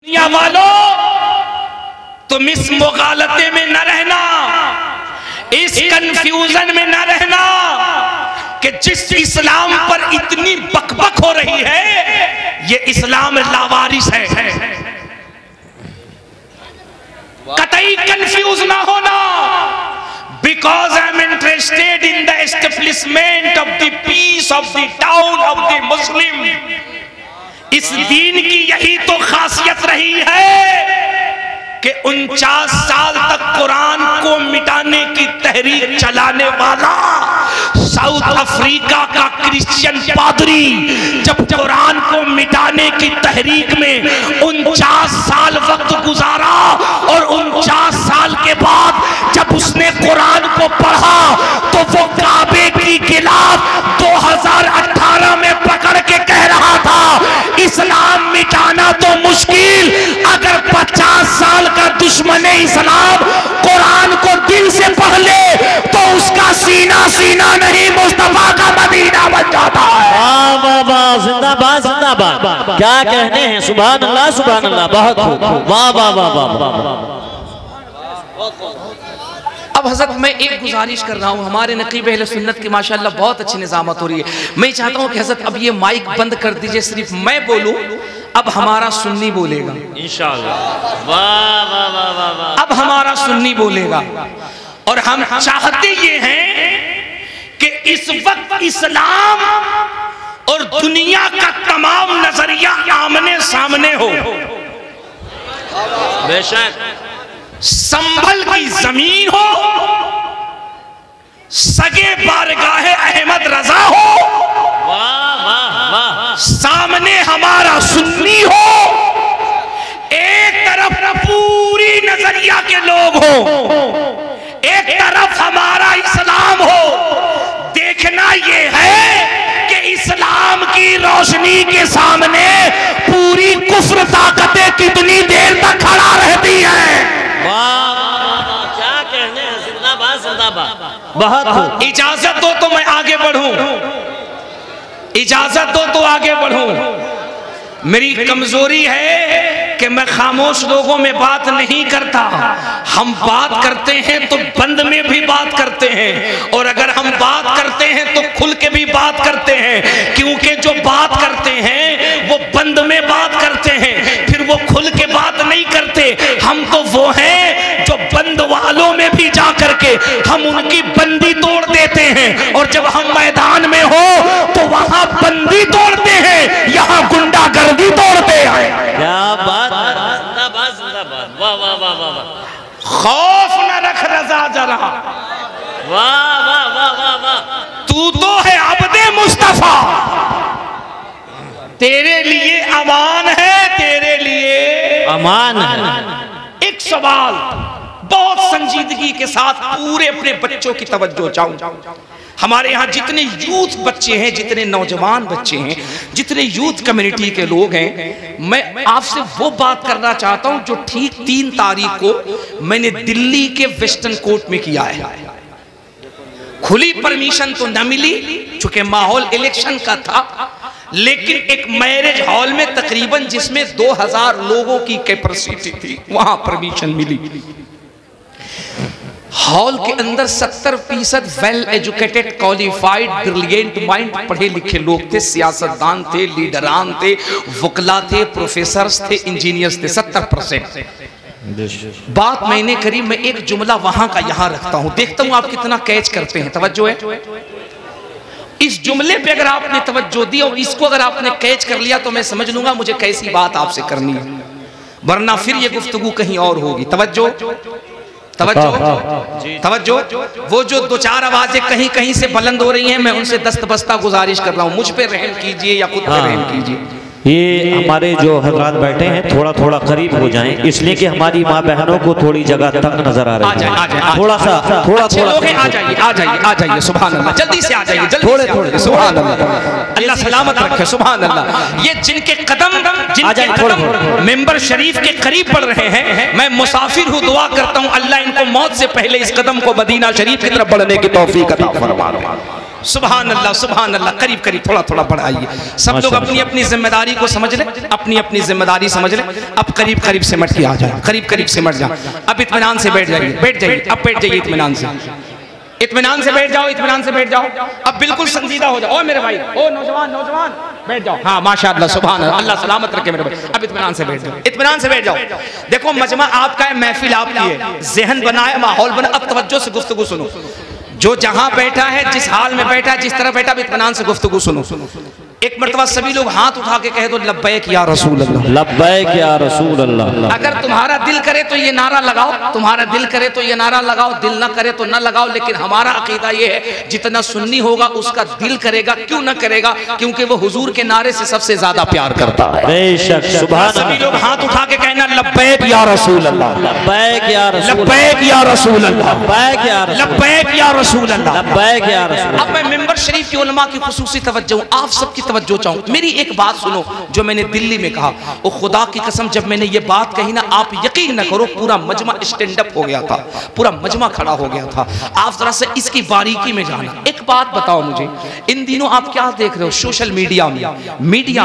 दुनिया वालों, तुम इस मुगालते में न रहना, इस कंफ्यूजन में न रहना कि जिस इस्लाम पर इतनी बकबक हो रही है ये इस्लाम लावारिस है। कतई कंफ्यूज ना होना। Because I am interested in the establishment of the peace of the town of the Muslim. इस दीन की यही तो खासियत रही है कि 49 साल तक कुरान को मिटाने की तहरीक चलाने वाला साउथ अफ्रीका का क्रिश्चियन पादरी जब कुरान को मिटाने की तहरीक में 49 साल वक्त गुजारा और 49 साल के बाद जब उसने कुरान को पढ़ा तो वो काबे की गिलाफ 2018 में पकड़ के कह रहा था इस्लाम मिटाना तो मुश्किल, अगर 50 साल का दुश्मन इस्लाम कुरान को दिल से पढ़ ले तो उसका सीना सीना नहीं मुस्तफा का मदीना बन जाता है। वाह वाह वाह, जिंदाबाद जिंदाबाद, क्या कहने हैं, सुभान अल्लाह सुभान अल्लाह, बहुत खूब, वाह वाह वाह वाह। अब हज़रत मैं एक गुजारिश कर रहा हूँ, हमारे नकीब अहले सुन्नत की माशाअल्लाह बहुत अच्छी निज़ामत हो रही है। मैं चाहता हूँ कि हज़रत अब ये माइक बंद कर दीजिए, सिर्फ मैं बोलूँ, अब हमारा सुन्नी बोलेगा इंशाअल्लाह। वाह वाह वाह वाह वाह, अब हमारा सुन्नी बोलेगा। और हम चाहते ये हैं कि इस वक्त इस्लाम और दुनिया का तमाम नजरिया आमने सामने हो। बेशक संभल की जमीन हो, सगे बारगाहे अहमद रजा हो, वाह वाह वाह, सामने हमारा सुन्नी हो, एक तरफ पूरी नजरिया के लोग हो, एक तरफ हमारा इस्लाम हो। देखना ये है कि इस्लाम की रोशनी के सामने पूरी कुफ्र ताकतें कितनी देर तक खड़ा रहती हैं। क्या कहने हैं, जिंदाबाद जिंदाबाद, बहुत। इजाजत दो तो मैं आगे बढ़ूं, इजाजत दो तो आगे बढ़ूं। मेरी कमजोरी है कि मैं खामोश लोगों में बात नहीं करता, हम बात करते हैं तो बंद में भी बात करते हैं, और अगर हम बात करते हैं तो खुल के भी बात करते हैं, क्योंकि जो बात करते हैं वो बंद में बात करते हैं, फिर वो खुल के बात नहीं करते। हम तो वो हैं जो बंद वालों में भी जा करके हम उनकी बंदी तोड़ देते हैं, और जब हम मैदान में हो तो वहां बंदी तोड़ते हैं, यहाँ गुंडागर्दी तोड़ते हैं। क्या बात, जिंदाबाद जिंदाबाद, वाह वाह वाह वाह। खौफ न रख रजा जरा, वाह वाह वाह वाह वाह, तू तो है अब्दे मुस्तफा, तेरे लिए अमान है, तेरे लिए अमान है। एक सवाल बहुत संजीदगी के साथ पूरे अपने बच्चों की तवज्जो चाहूं। हमारे यहाँ जितने यूथ बच्चे हैं, जितने नौजवान बच्चे हैं, जितने यूथ कम्युनिटी के लोग हैं, मैं आपसे वो बात करना चाहता हूं जो ठीक 3 तारीख को मैंने दिल्ली के वेस्टर्न कोर्ट में किया है। खुली परमिशन तो न मिली चूंकि माहौल इलेक्शन का था, लेकिन एक मैरिज हॉल में तकरीबन जिसमें 2000 लोगों की कैपेसिटी थी, वहां परमिशन मिली। हॉल के अंदर 70% well educated, qualified, brilliant mind, पढ़े लिखे लोग थे, सियासतदान थे, लीडरान थे, वकला थे, प्रोफेसर्स थे, इंजीनियर्स थे, 70%। बात मैंने करी, मैं एक जुमला वहां का यहां रखता हूं, देखता हूं आप कितना कैच करते हैं। तवज्जो है, इस जुमले पे अगर आपने तवज्जो दी और इसको अगर आपने कैच कर लिया तो मैं समझ लूंगा मुझे कैसी बात आपसे करनी है, वरना फिर ये गुफ्तगू कहीं और होगी। तवज्जो तवज्जो तवज्जो, वो जो 2-4 आवाजें कहीं कहीं से बुलंद हो रही हैं, मैं उनसे दस्तबस्ता गुजारिश कर रहा हूं, मुझ पे रहम कीजिए या खुद पे रहम कीजिए। ये हमारे जो हजरात बैठे हैं थोड़ा थोड़ा करीब हो जाएं, इसलिए कि हमारी माँ बहनों को थोड़ी जगह तंग नजर आ रही है। थोड़ा सा थोड़ा आ जाइए आ जाइए आ जाइए, सुभान अल्लाह, जल्दी से आ जाइए, थोड़े थोड़े, सुभान अल्लाह, अल्लाह सलामत रखे, सुभान अल्लाह। ये जिनके कदम मेंबर शरीफ के करीब पड़ रहे हैं, मैं मुसाफिर हूँ, दुआ करता हूँ अल्लाह इनको मौत से पहले इस कदम को मदीना शरीफ की तरफ बढ़ने की तौफीक अता फरमा दे। सुभान अल्लाह सुभान अल्लाह। करीब करीब थोड़ा थोड़ा बढ़ाइए। सब लोग अपनी अपनी जिम्मेदारी को समझ लें, अपनी अपनी जिम्मेदारी समझ लें। अब करीब करीब सिमट के आ जाए, करीब करीब सिमट जाए। अब इत्मीनान से बैठ जाइए, बैठ जाइए, अब बैठ जाइए इत्मीनान से, इत्मीनान से बैठ जाओ, इत्मीनान से बैठ जाओ। अब बिल्कुल संजीदा हो जाओ। ओ मेरे भाई, ओ नौजवान नौजवान बैठ जाओ। हाँ माशाअल्लाह सुभान अल्लाह, अल्लाह सलामत रखे मेरे भाई। अब इत्मीनान से बैठ जाओ, इत्मीनान से बैठ जाओ। देखो मजमा आपका है, महफिल आपकी है, जहन बनाए, माहौल बना। अब तवज्जो से गुफ्तगू सुनो। जो जहां बैठा है, जिस हाल में बैठा है, जिस तरह बैठा, इत्मीनान से गुफ्तगू सुनो। एक मर्तबा सभी लोग हाथ उठा के कहे दो लब्बैक या रसूल अल्लाह, लब्बैक या रसूल अल्लाह। अगर तुम्हारा दिल करे तो ये नारा लगाओ, तुम्हारा दिल करे तो ये नारा लगाओ, दिल ना करे तो ना लगाओ। लेकिन हमारा अकीदा ये है, जितना सुन्नी होगा उसका दिल करेगा। क्यों ना करेगा? क्योंकि वो हुजूर के नारे से सबसे ज्यादा प्यार करता है। बेशक सुभान। सभी लोग हाथ उठा के कहना लब्बैक या रसूल अल्लाह, लब्बैक या रसूल, लब्बैक या रसूल अल्लाह, लब्बैक या रसूल, लब्बैक या रसूल अल्लाह, लब्बैक या रसूल। अब मैं मिंबर शरीफ की उलमा की खुसूसी तवज्जो, आप सबकी तवज्जो चाहूँ। मेरी एक बात सुनो जो मैंने दिल्ली में कहा, वो खुदा की कसम जब मैंने ये बात कही ना, आप यकीन न करो पूरा मजमा स्टैंड अप हो गया था, पूरा मजमा खड़ा हो गया था। आप जरा से इसकी बारीकी में जाना। एक बात बताओ मुझे, इन दिनों आप क्या देख रहे हो सोशल मीडिया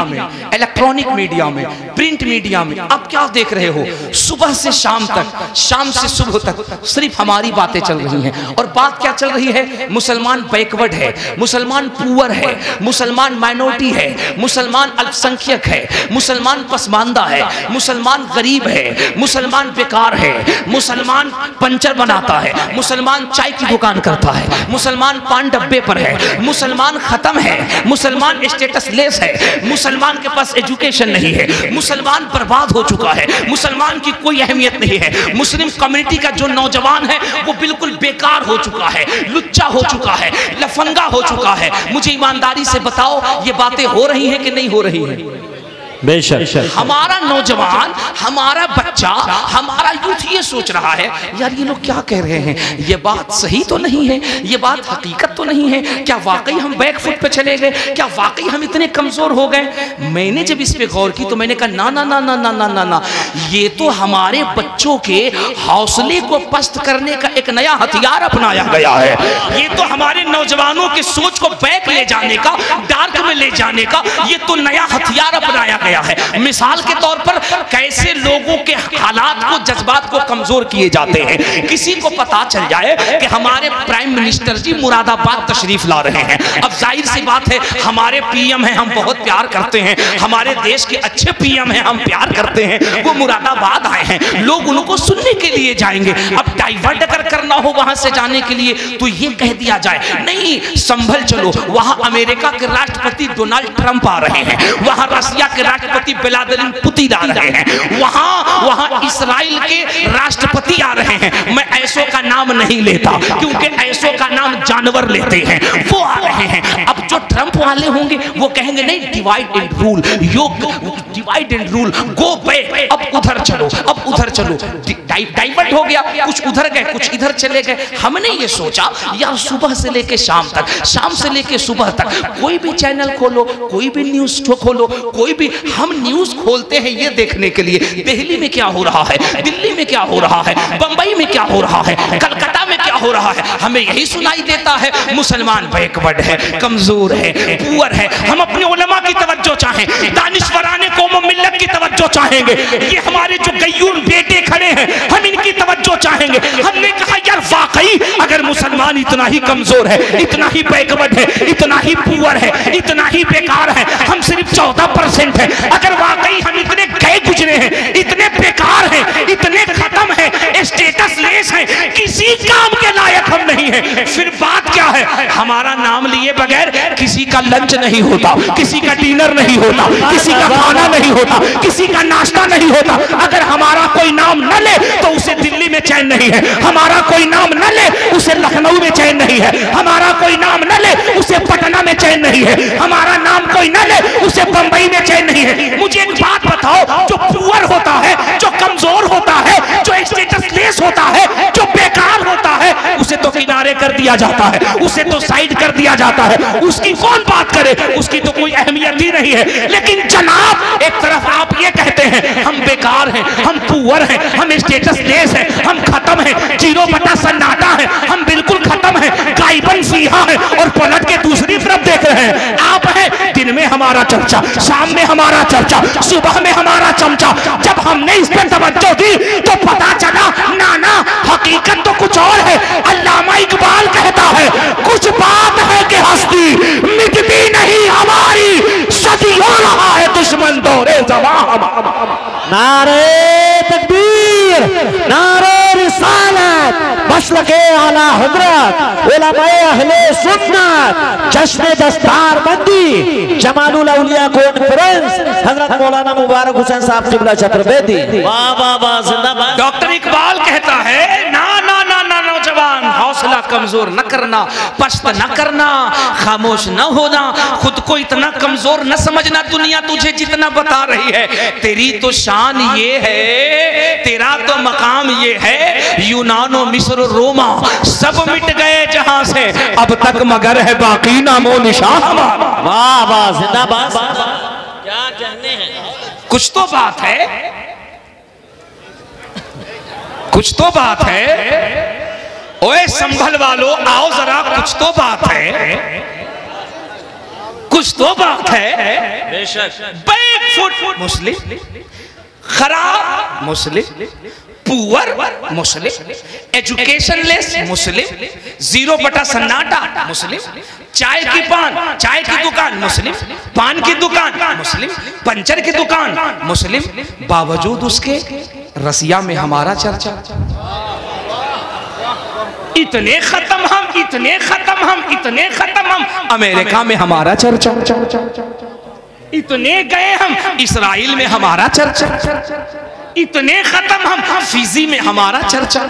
में, इलेक्ट्रॉनिक मीडिया में, प्रिंट मीडिया में, आप क्या देख रहे हो? सुबह से शाम तक, शाम से सुबह तक सिर्फ हमारी बातें चल रही हैं। और बात क्या चल रही है? मुसलमान बैकवर्ड है, मुसलमान पुअर है, मुसलमान माइनॉरिटी है, मुसलमान अल्पसंख्यक है, मुसलमान पसमानदा है, मुसलमान गरीब है, मुसलमान बेकार है, मुसलमान पंचर बनाता है, मुसलमान चाय की दुकान करता है, मुसलमान पान डब्बे पर है, मुसलमान खत्म है, मुसलमान स्टेटस लेस है, मुसलमान के पास एजुकेशन नहीं है, मुसलमान बर्बाद हो चुका है, मुसलमान की कोई अहमियत नहीं है। मुस्लिम कम्युनिटी का जो नौजवान है वो बिल्कुल बेकार हो चुका है, लुच्चा हो चुका है, लफंगा हो चुका है। मुझे ईमानदारी से बताओ ये बातें हो रही है कि नहीं हो रही है? बेशक। हमारा नौजवान, हमारा बच्चा, हमारा यूथ ये सोच रहा है यार ये लोग क्या कह रहे हैं, ये बात सही तो नहीं है, ये बात हकीकत तो नहीं है। क्या वाकई हम बैक फुट पे चले गए? क्या वाकई हम इतने कमजोर हो गए? मैंने जब इस पे गौर की तो मैंने कहा ना ना ना ना ना ना ना ना, ये तो हमारे बच्चों के हौसले को पस्त करने का एक नया हथियार अपनाया गया है। ये तो हमारे नौजवानों की सोच को बैक ले जाने का, डार्क में ले जाने का ये तो नया हथियार अपनाया गया है। मिसाल के तौर पर कैसे लोगों के हालात को, जज्बात को कमजोर किए जाते हैं। किसी को पता चल जाए कि हमारे प्राइम मिनिस्टर जी मुरादाबाद तशरीफ ला रहे हैं, अब जाहिर सी बात है हमारे पीएम हैं, हम बहुत प्यार करते हैं, हमारे देश के अच्छे पीएम हैं, हम प्यार करते हैं, वो मुरादाबाद आए हैं, लोग उनको सुनने के लिए जाएंगे। अब डाइवर्ट अगर करना हो वहां से जाने के लिए तो ये कह दिया जाए नहीं संभल चलो, वहां अमेरिका के राष्ट्रपति डोनाल्ड ट्रंप आ रहे हैं, वहां रशिया के राष्ट्रपति व्लादिमीर पुतिन आ रहे हैं, वहां इस्राइल के राष्ट्रपति आ रहे हैं। मैं ऐसों का नाम नहीं लेता क्योंकि ऐसों का नाम जानवर लेते हैं, वो आ रहे हैं। अब जो ट्रंप वाले होंगे वो कहेंगे नहीं divide and rule, divide and rule, go back, अब उधर चलो, अब उधर चलो। डाइवर्ट हो गया, कुछ उधर गए, कुछ इधर चले गए। हमने ये सोचा यार सुबह से लेके शाम तक, शाम से लेके सुबह तक कोई भी चैनल खोलो, कोई भी न्यूज खोलो, कोई भी, हम न्यूज खोलते हैं ये देखने के लिए दिल्ली में क्या हो रहा है, दिल्ली में क्या हो रहा है, बंबई में क्या हो रहा है, कलकत्ता में क्या हो रहा है। हमें यही सुनाई देता है मुसलमान बैकवर्ड है, कमजोर है, पुअर है। हम अपने उलमा की तवज्जो चाहें, दानिशवराने कौम मिल्लत की तवज्जो चाहेंगे, ये हमारे जो गयूर बेटे खड़े हैं हम इनकी तवज्जो चाहेंगे। हमने कहा यार वाकई अगर मुसलमान इतना ही कमजोर है, इतना ही बैकवर्ड है, इतना ही पुअर है, इतना ही बेकार है, हम सिर्फ 14% है, अगर वाकई हम इतने गए गुजरे हैं, इतने बेकार हैं, इतने खत्म हैं, स्टेटस लेस हैं, किसी काम के लायक हम नहीं हैं, फिर बात क्या है? हमारा नाम लिए बगैर किसी का लंच नहीं होता, किसी का डिनर नहीं होता, किसी का खाना नहीं होता, किसी का नाश्ता नहीं होता। अगर हमारा कोई नाम न ले तो उसे दिल्ली में चैन नहीं है, हमारा कोई नाम न ले उसे लखनऊ में चैन नहीं है, हमारा कोई नाम न ले उसे पटना में चैन नहीं है, हमारा नाम कोई न ले उसे बंबई में चैन नहीं है। मुझे एक बात बताओ, जो पुअर होता है, जो कमजोर होता है, जो स्टेटस लेस होता है, जो बेकार होता है, उसे तो किनारे कर दिया जाता है, उसे तो साइड कर दिया जाता है, उसकी कौन बात करे, उसकी तो कोई अहमियत ही नहीं है। लेकिन जनाब एक तरफ आप ये कहते हैं हम बेकार हैं, हम पुअर हैं, हम स्टेटस लेस हैं, हम खत्म हैं, 0 बटा सन्नाटा है, हम बिल्कुल खत्म है, गायबन फीहा है, और पलट के दूसरी तरफ देख रहे हैं। आप हैं दिन में हमारा चर्चा, शाम में हमारा चर्चा, सुबह में हमारा चमचा। जब हमने इस पर तवज्जो दी तो पता चला नाना हकीकत तो कुछ और है। अल्लामा इकबाल कहता है कुछ बात है कि हस्ती मिटती नहीं हमारी, सदियों रहा है दुश्मन दौरे ज़मां। नारे तकबीर, नारे रिसालत, मसलके आला हज़रत, उलमाए अहले सुन्नत, जश्न दस्तार बंदी, जमालुल औलिया कॉन्फ्रेंस, हजरत मौलाना मुबारक हुसैन साहब क़िबला छत्रबेती। वाह वाह वाह, जिंदाबाद। डॉक्टर इकबाल कहता है ना ना ना ना नौजवान, हौसला कमजोर न करना, पस्त न करना, खामोश न होना, खुद को इतना कमजोर न समझना। दुनिया तुझे जितना बता रही है, तेरी तो शान ये है, तेरा तो मकाम ये है, यूनानो मिस्र रोमा सब मिट गए जहां से, अब तक मगर है बाकी नामो निशान हमारा। वाह वाह, जिंदाबाद। क्या कहने हैं, कुछ तो बात है, कुछ तो बात है। ओए संभल वालो आओ जरा, कुछ तो बात है, कुछ तो बात है। बैकफुट मुस्लिम, खराब मुस्लिम, पुअर मुस्लिम, एजुकेशनलेस मुस्लिम, 0 सन्नाटा मुस्लिम, चाय की दुकान मुस्लिम, पान की दुकान मुस्लिम, पंचर की दुकान मुस्लिम, बावजूद उसके रसिया में हमारा चर्चा। इतने खत्म हम, इतने खत्म हम, इतने खत्म हम, अमेरिका में हमारा चर्चा। इतने गए हम, इस्राइल में हमारा चर्चा। इतने खत्म हम, फिजी में हमारा चर्चा।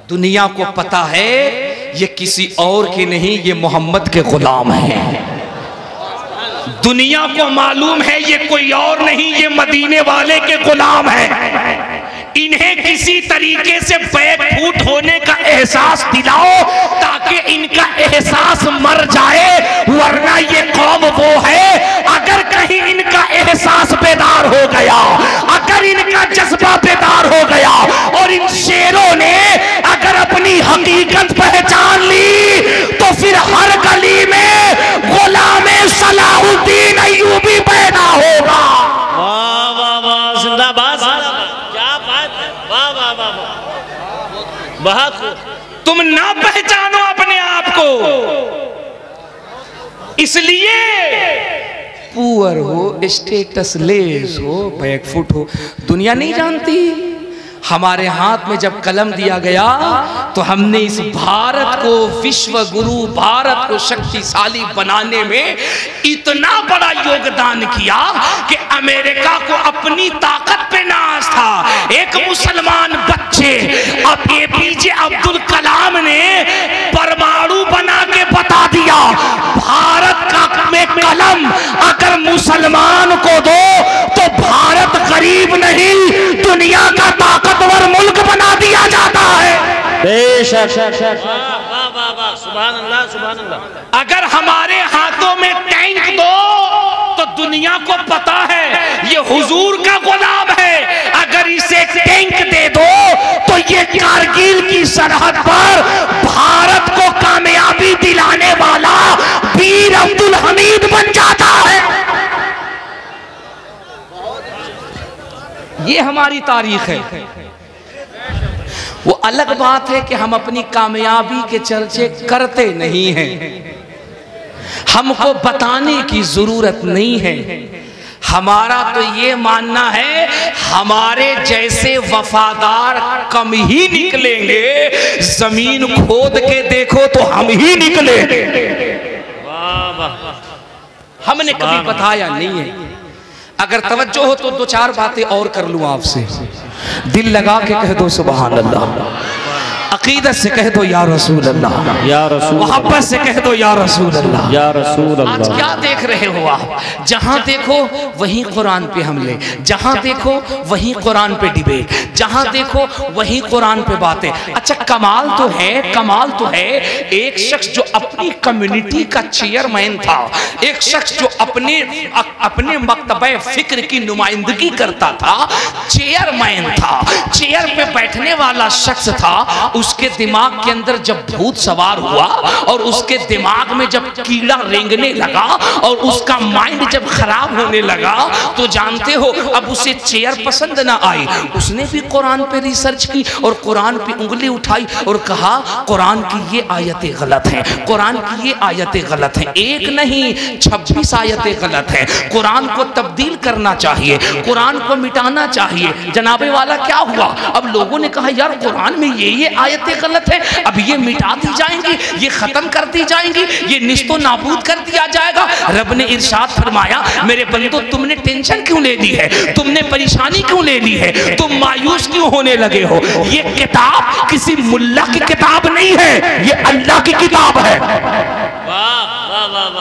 दुनिया को पता है ये किसी और के नहीं, ये मोहम्मद के गुलाम हैं। दुनिया को मालूम है ये कोई और नहीं, ये मदीने वाले के गुलाम हैं। इन्हें किसी तरीके से बैकफुट होने का एहसास दिलाओ ताकि इनका एहसास मर जाए, वरना ये कौम वो है अगर कहीं इनका एहसास बेदार हो गया, अगर इनका जज्बा बेदार हो गया और इन शेरों ने अगर अपनी हकीकत पहचान ली तो फिर हर गली में गुलामे सलाहुद्दीन अय्यूबी पैदा होगा। वाह वाह वाह, जिंदाबाद। क्या बात है, वाह वाह वाह वाह। तुम ना पहचानो अपने आप को, इसलिए पुअर हो, स्टेटसलेस हो, बैकफुट हो, दुनिया नहीं जानती। हमारे हाथ में जब कलम दिया गया तो हमने इस भारत को विश्व गुरु, भारत को शक्तिशाली बनाने में इतना बड़ा योगदान किया कि अमेरिका को अपनी ताकत पे नाज था। एक मुसलमान बच्चे, अब एपीजे अब्दुल कलाम ने परमाणु बना के बता दिया भारत का में कलम अगर मुसलमान को दो तो भारत गरीब नहीं दुनिया का ताकतवर मुल्क बना दिया जाता है। बेशक, सुभान अल्लाह, सुभान अल्लाह। अगर हमारे हाथों में टैंक दो तो दुनिया को पता है ये हुजूर का गुलाम है, अगर इसे टैंक दे दो तो ये कारगिल की सरहद पर भारत को कामयाबी दिलाने वाला वीर अब्दुल हमीद बन जाता है। ये हमारी तारीख है। वो अलग बात है कि हम अपनी कामयाबी के चर्चे करते नहीं हैं, हमको बताने की जरूरत नहीं है। हमारा तो ये मानना है हमारे जैसे वफादार कम ही निकलेंगे, जमीन खोद के देखो तो हम ही निकलेंगे। हमने कभी बताया नहीं है। अगर तवज्जो हो तो 2-4 बातें और कर लूं आपसे। दिल लगा के कह दो सुभान अल्लाह, अकीदत से कह दो या रसूल अल्लाह, या रसूल, मोहब्बत से कह दो या रसूल अल्लाह, या रसूल अल्लाह। आज क्या देख रहे हो आप? जहां देखो वहीं कुरान पे हमले, जहां देखो वहीं कुरान पे डिबेट, जहां देखो वहीं कुरान पे बातें। अच्छा कमाल तो है, कमाल तो है, एक शख्स जो अपनी कम्युनिटी का चेयरमैन था, एक शख्स जो अपने मकतबे फिक्र की नुमाइंदगी करता था, चेयरमैन था, चेयर पे बैठने वाला शख्स था, उसके दिमाग के अंदर जब भूत सवार हुआ और उसके दिमाग में जब कीड़ा रेंगने लगा और उसका माइंड जब खराब होने लगा, तो जानते हो अब उसे चेयर पसंद ना आई। उसने भी कुरान पे रिसर्च की और कुरान पे उंगली उठाई और कहा कुरान की ये आयतें गलत हैं, कुरान की ये आयतें गलत हैं। एक नहीं 26 आयतें गलत हैं। कुरान को तब्दील करना चाहिए, कुरान को मिटाना चाहिए। जनाबे वाला क्या हुआ, अब लोगों ने कहा यार कुरान में ये आयतें गलत हैं, अब ये मिटा दी जाएंगी, ये खत्म कर दी जाएंगी, ये निस्तो नाबूद कर दिया जाएगा। रब ने इरशाद फरमाया मेरे बंदो तुमने टेंशन क्यों ले ली है, तुमने परेशानी क्यों ले ली है, तुम मायूस क्यों होने लगे हो। ये किताब किसी मुल्ला की किताब नहीं है, ये अल्लाह की किताब है।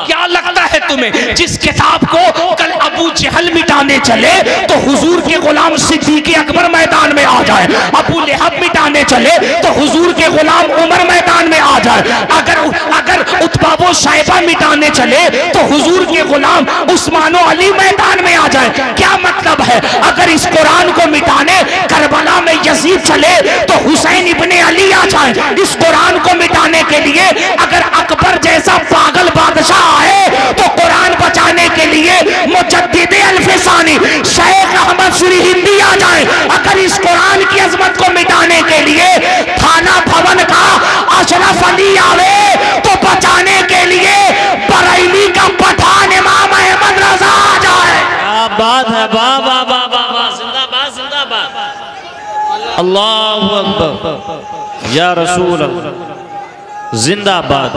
क्या लगता है तुम्हें जिस किताब को कल अबू जहल मिटाने चले तो हुजूर के गुलाम सिद्दीक अकबर मैदान में आ जाए, अबू लहब मिटाने चले तो हुजूर के गुलाम उमर मैदान में आ जाए, अगर उत्बा व शैबा मिटाने चले तो हुजूर के गुलाम उस्मान व अली मैदान में आ जाए। क्या मतलब है, अगर इस कुरान को मिटाने करबला में यजीद चले तो हुसैन इब्ने अली आ जाए। इस कुरान को मिटाने के लिए अगर अकबर जैसा पागल बादशाह आए तो कुरान बचाने के लिए मुजद्दिद अल्फसानी शेख अहमद सुरी हिंदी आ जाए। अगर इस कुरान की अजमत को मिटाने के लिए थाना भवन का अशरफ अली आवे तो बचाने के लिए बरेली का पठान इमाम अहमद रजा आ जाए। क्या बात है, वाह वाह वाह वाह, जिंदाबाद जिंदाबाद, अल्लाहु अकबर या रसूल अल्लाह, जिंदाबाद।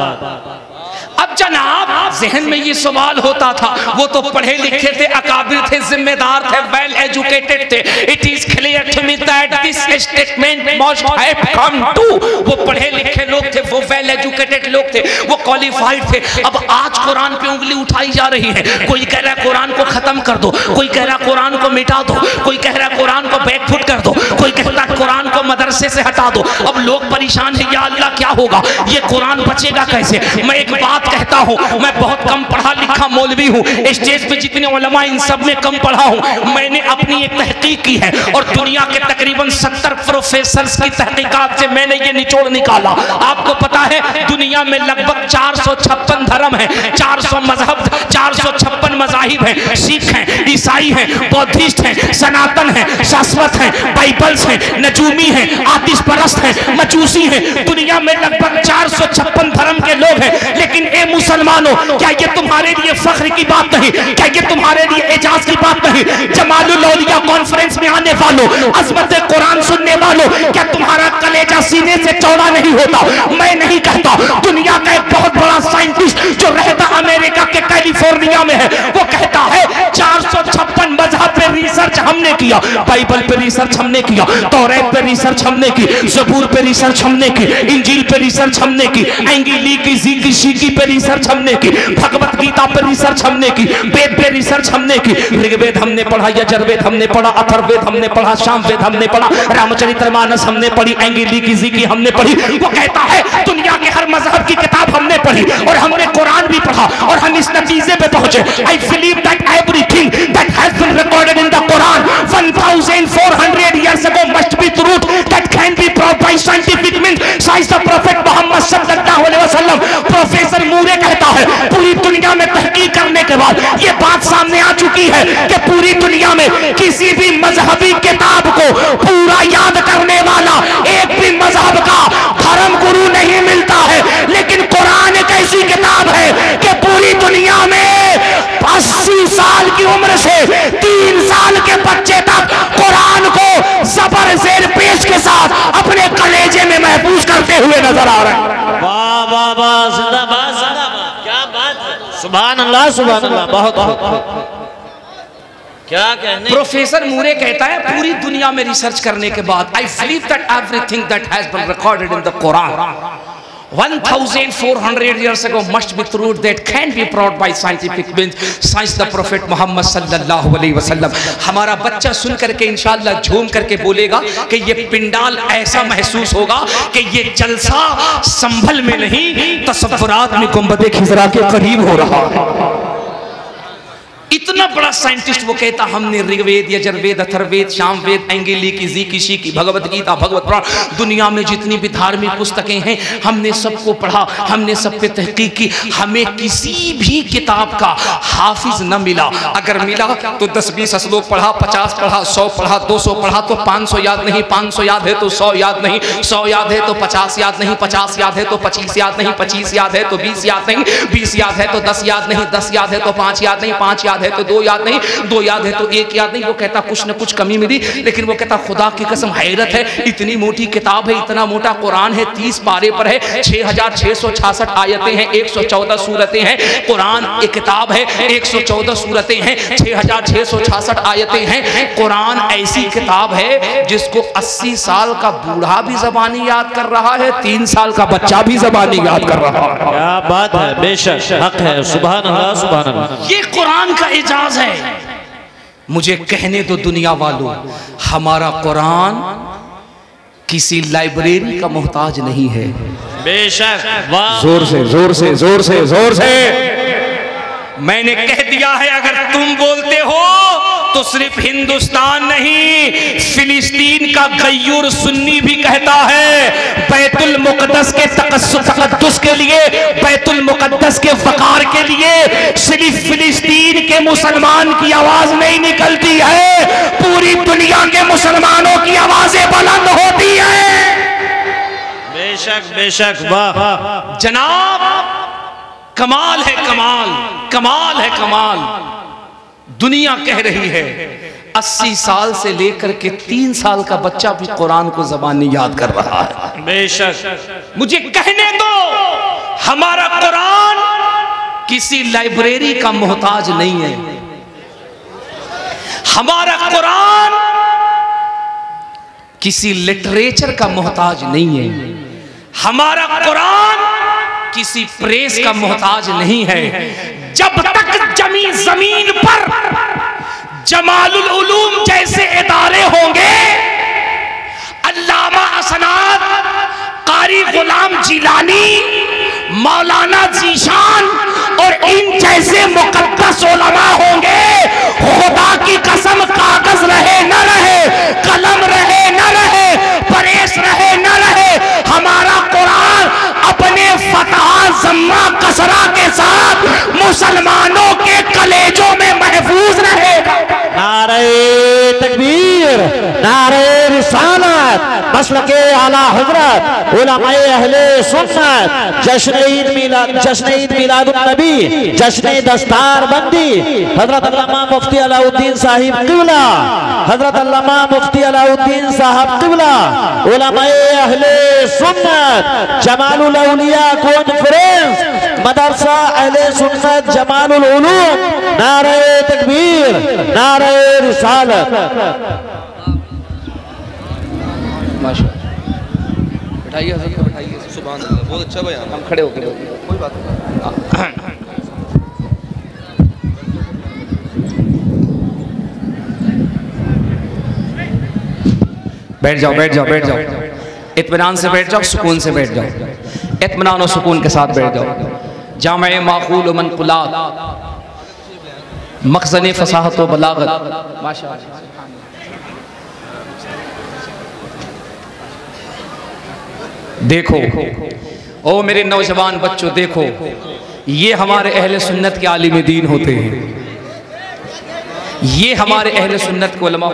अब जनाब जहन में ये सवाल होता था, वो तो पढ़े लिखे थे, अकाबिर थे, जिम्मेदार थे, वेल एजुकेटेड थे। It is clear to me that this statement must have come to. वो पढ़े लिखे लोग थे, वो वेल एजुकेटेड लोग थे, वो क्वालिफाइड थे। अब आज कुरान पे उंगली उठाई जा रही है। कोई कह रहा है कुरान को खत्म कर दो, कोई कह रहा है कुरान को मिटा दो, कोई कह रहा है कुरान को बैकफुट कर दो, कोई कहता है कुरान को मदरसे से हटा दो। अब लोग परेशान है, या अल्लाह क्या होगा, ये कुरान बचेगा कैसे। मैं एक बात कहता हूं, मैं बहुत कम पढ़ा लिखा मौलवी हूं, स्टेज पे जितने उलमा इन सब में कम पढ़ा हूं। मैंने अपनी एक तहकीक की है और दुनिया के तकरीबन 70 प्रोफेसर्स की तहकीकात से मैंने ये निचोड़ निकाला। आपको पता है दुनिया में लगभग 456 धर्म है, 400 मजहब, 456 मजाहिब हैं। सिख हैं, ईसाई हैं, बौद्धिस्ट हैं, सनातन हैं, शाश्वत हैं, बाइबल्स हैं, नजूमी हैं, आतिश परस्त हैं, मजूसी हैं। दुनिया में लगभग 456 धर्म के लोग हैं। लेकिन ए मुसलमानों, क्या ये तुम्हारे लिए फख्र की बात नहीं, क्या ये तुम्हारे लिए एजाज की बात नहीं। जमालुल औलिया कॉन्फ्रेंस में आने वालों, अज़मत कुरान सुनने वालों, क्या तुम्हारा कलेजा सीने से चौड़ा नहीं होता। मैं नहीं कहता, दुनिया का एक बहुत बड़ा साइंटिस्ट जो रहता अमेरिका के कैलिफोर्निया में है, वो कहता है 456 मजहब पे रिसर्च हमने किया, बाइबल पे रिसर्च हमने किया, तौरात पे रिसर्च हमने की, ज़बूर पे रिसर्च हमने की, इंजील पे रिसर्च हमने की, एंगिली की ज़ीकी शीकी पे रिसर्च हमने की, भगवत गीता पर रिसर्च हमने की, वेद पे रिसर्च हमने की, ऋग्वेद हमने पढ़ा, यजुर्वेद हमने पढ़ा, अथर्ववेद हमने पढ़ा, सामवेद हमने पढ़ा, रामचरितमानस हमने पढ़ी, एंगिली की ज़ीकी हमने पढ़ी। वो कहता है दुनिया के हर मजहब की किताब हमने पढ़ी और हमने कुरान भी पढ़ा और हम इस नतीजे पे पहुंचे। I believe that everything that has been recorded in the Quran 1400 years ago must be truth that can be proved by scientific means says the prophet Muhammad sallallahu alaihi wasallam। Professor Moore कहता है पूरी दुनिया में तहकीक करने के बाद ये बात सामने आ चुकी है कि पूरी दुनिया में किसी भी मजहबी किताब को पूरा याद करने वाला एक भी मजहब का धर्म गुरु नहीं मिलता है। लेकिन कुरान एक ऐसी किताब है कि पूरी दुनिया में 80 साल की उम्र से 3 साल के बच्चे तक कुरान को ज़बर ज़ेर पेश के साथ अपने कलेजे में महफूज करते हुए नजर आ रहे हैं। वाह वाह वाह, जिंदाबाद जिंदाबाद, क्या बात है, सुभान अल्लाह सुभान अल्लाह, बहुत बहुत क्या कहने। प्रोफेसर मूरे कहता है पूरी दुनिया में रिसर्च करने के बाद I believe that everything that has been recorded in the Quran 1400 years ago must be truth that can be proved by scientific means since the prophet Muhammad sallallahu alaihi wasallam। हमारा बच्चा सुन करके इंशाअल्लाह झूम करके बोलेगा कि ये पिंडाल ऐसा महसूस होगा कि ये जलसा संभल में नहीं तसव्वुरात में गुंबद खिजरा के करीब हो रहा है। इतना बड़ा साइंटिस्ट, वो कहता हमने ऋग्वेद, यजुर्वेद, अथर्ववेद, सामवेद, ऐंगिली की, जीकिशी की, भगवत गीता, भगवत पुराण, दुनिया में जितनी भी धार्मिक पुस्तकें हैं हमने सबको पढ़ा, हमने सब पे तहकीक की, हमें किसी भी किताब का हाफिज न मिला। अगर मिला तो 10-20 श्लोक पढ़ा, 50 पढ़ा, 100 पढ़ा, 200 पढ़ा तो 500 याद नहीं, 500 याद है तो 100 याद नहीं, 100 याद है तो 50 याद नहीं, 50 याद है तो 25 याद नहीं, 25 याद है तो 20 याद नहीं, 20 याद है तो 10 याद नहीं, 10 याद है तो 5 याद नहीं, 5 याद है तो 2 याद नहीं, 2 याद है तो 1 याद नहीं। वो कहता कुछ न कुछ कमी मिली, लेकिन वो कहता खुदा की कसम हैरत है, इतनी मोटी किताब है, इतना मोटा कुरान है, 30 पारे पर है, 6666 आयतें हैं, 114 सूरतें हैं। कुरान एक किताब है, 114 सूरतें हैं, 6666 आयतें हैं। कुरान ऐसी किताब है जिसको 80 साल का बूढ़ा भी ज़बानी याद कर रहा है, 3 साल का बच्चा भी ज़बानी याद कर रहा है। क्या बात है, बेशक हक है, सुभान अल्लाह सुभान अल्लाह। ये कुरान का इजाज है। मुझे कहने दो दुनिया वालों, हमारा कुरान किसी लाइब्रेरी का मोहताज नहीं है। बेशक, वाह, जोर से जोर से जोर से जोर से मैंने कह दिया है, अगर तुम बोलते हो तो सिर्फ हिंदुस्तान नहीं, फिलिस्तीन का गयूर सुन्नी भी कहता है बैतुल मुकद्दस के तकद्दुस के लिए, बैतुल मुकद्दस के वकार के लिए सिर्फ फिलिस्तीन के मुसलमान की आवाज नहीं निकलती है, पूरी दुनिया के मुसलमानों की आवाजें बुलंद होती है। बेशक बेशक, वाह जनाब, कमाल है, कमाल, कमाल है, कमाल। दुनिया कह रही है 80 साल से लेकर के 3 साल का बच्चा भी कुरान को ज़बानी याद कर रहा है। बेशक, मुझे कहने दो, हमारा कुरान किसी लाइब्रेरी का मोहताज नहीं है। हमारा कुरान किसी लिटरेचर का मोहताज नहीं है। हमारा कुरान किसी प्रेस का मोहताज नहीं है। जब तक जमीन पर जमालुल उलूम जैसे इदारे होंगे, अल्लामा असनाद, कारी गुलाम जिलानी, मौलाना जीशान और इन जैसे मुकद्दस उलमा होंगे, खुदा की कसम कागज रहे न रहे, कलम रहे न रहे, प्रेस रहे न रहे, हमारा कुरान अपने फतहा जम्मा कसरा के साथ मुसलमानों के कलेजों में महफूज रहेगा। नारे तकबीर, नारे रिसालत, मसलके आला हजरत, उलमाए अहले सुन्नत, जश्न ईद मिलादुन नबी, जश्न दस्तार बंदी, हजरत अल्लामा मुफ्ती अलाउद्दीन साहिब क़िबला, हजरत अल्लामा मुफ्ती अलाउद्दीन साहब क़िबला, उलमाए अहले सुन्नत, जमालुल औलिया कॉन्फ्रेंस, मदरसा अहले सुन्नत जमालुल उलूम, नारे तकबीर, नारे रिसालत। बैठाइए हज़रत को, बैठाइए। सुभान अल्लाह, बहुत अच्छा बयान। हम खड़े होकर कोई बात नहीं। बैठ जाओ, बैठ जाओ, बैठ जाओ, इत्मीनान से बैठ जाओ, सुकून से बैठ जाओ, इत्मीनान और सुकून के साथ बैठ जाओ। जामे माकूल मनकुलात, मखज़ने फसाहत व बलागत। माशाअल्लाह, देखो ओ मेरे नौजवान बच्चों, देखो ये हमारे अहले सुन्नत के आलिम दीन होते हैं, ये हमारे अहले सुन्नत के उलमा।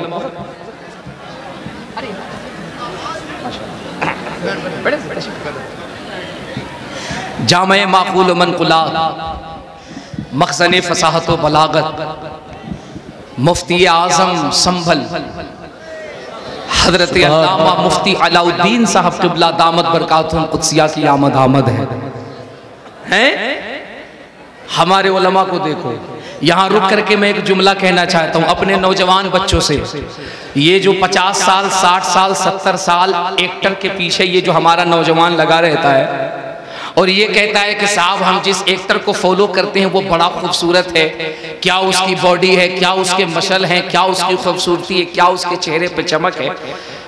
जामे माकूल मनकुलात, मखज़ने फसाहत व बलागत, मुफ्ती आज़म संभल हजरत अल्लामा मुफ्ती अलाउद्दीन साहब क़िबला दामत बरकातुहुम कुद्सिया की आमद हैं। हमारे उलमा को देखो। यहाँ रुक करके मैं एक जुमला कहना चाहता हूँ अपने नौजवान बच्चों से। ये जो 50 साल 60 साल 70 साल एक्टर के पीछे ये जो हमारा नौजवान लगा रहता है और ये कहता है कि साहब हम जिस एक्टर को फॉलो करते हैं वो बड़ा खूबसूरत है, क्या उसकी बॉडी है, क्या उसके मसल हैं, क्या उसकी खूबसूरती है, क्या उसके चेहरे पे चमक है।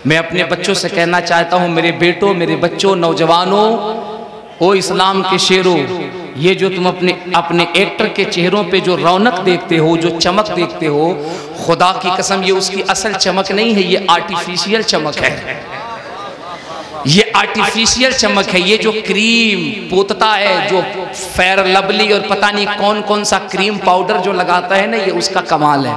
मैं अपने बच्चों से कहना चाहता हूँ, मेरे बेटों, मेरे बच्चों, नौजवानों, ओ इस्लाम के शेरों, ये जो तुम अपने एक्टर के चेहरों पे जो रौनक देखते हो, जो चमक देखते हो, खुदा की कसम ये उसकी असल चमक नहीं है, ये आर्टिफिशियल चमक है। ये आर्टिफिशियल चमक है। ये जो क्रीम पोतता है, जो फेयर लवली और पता नहीं कौन कौन सा क्रीम पाउडर जो लगाता है ना, ये उसका कमाल है।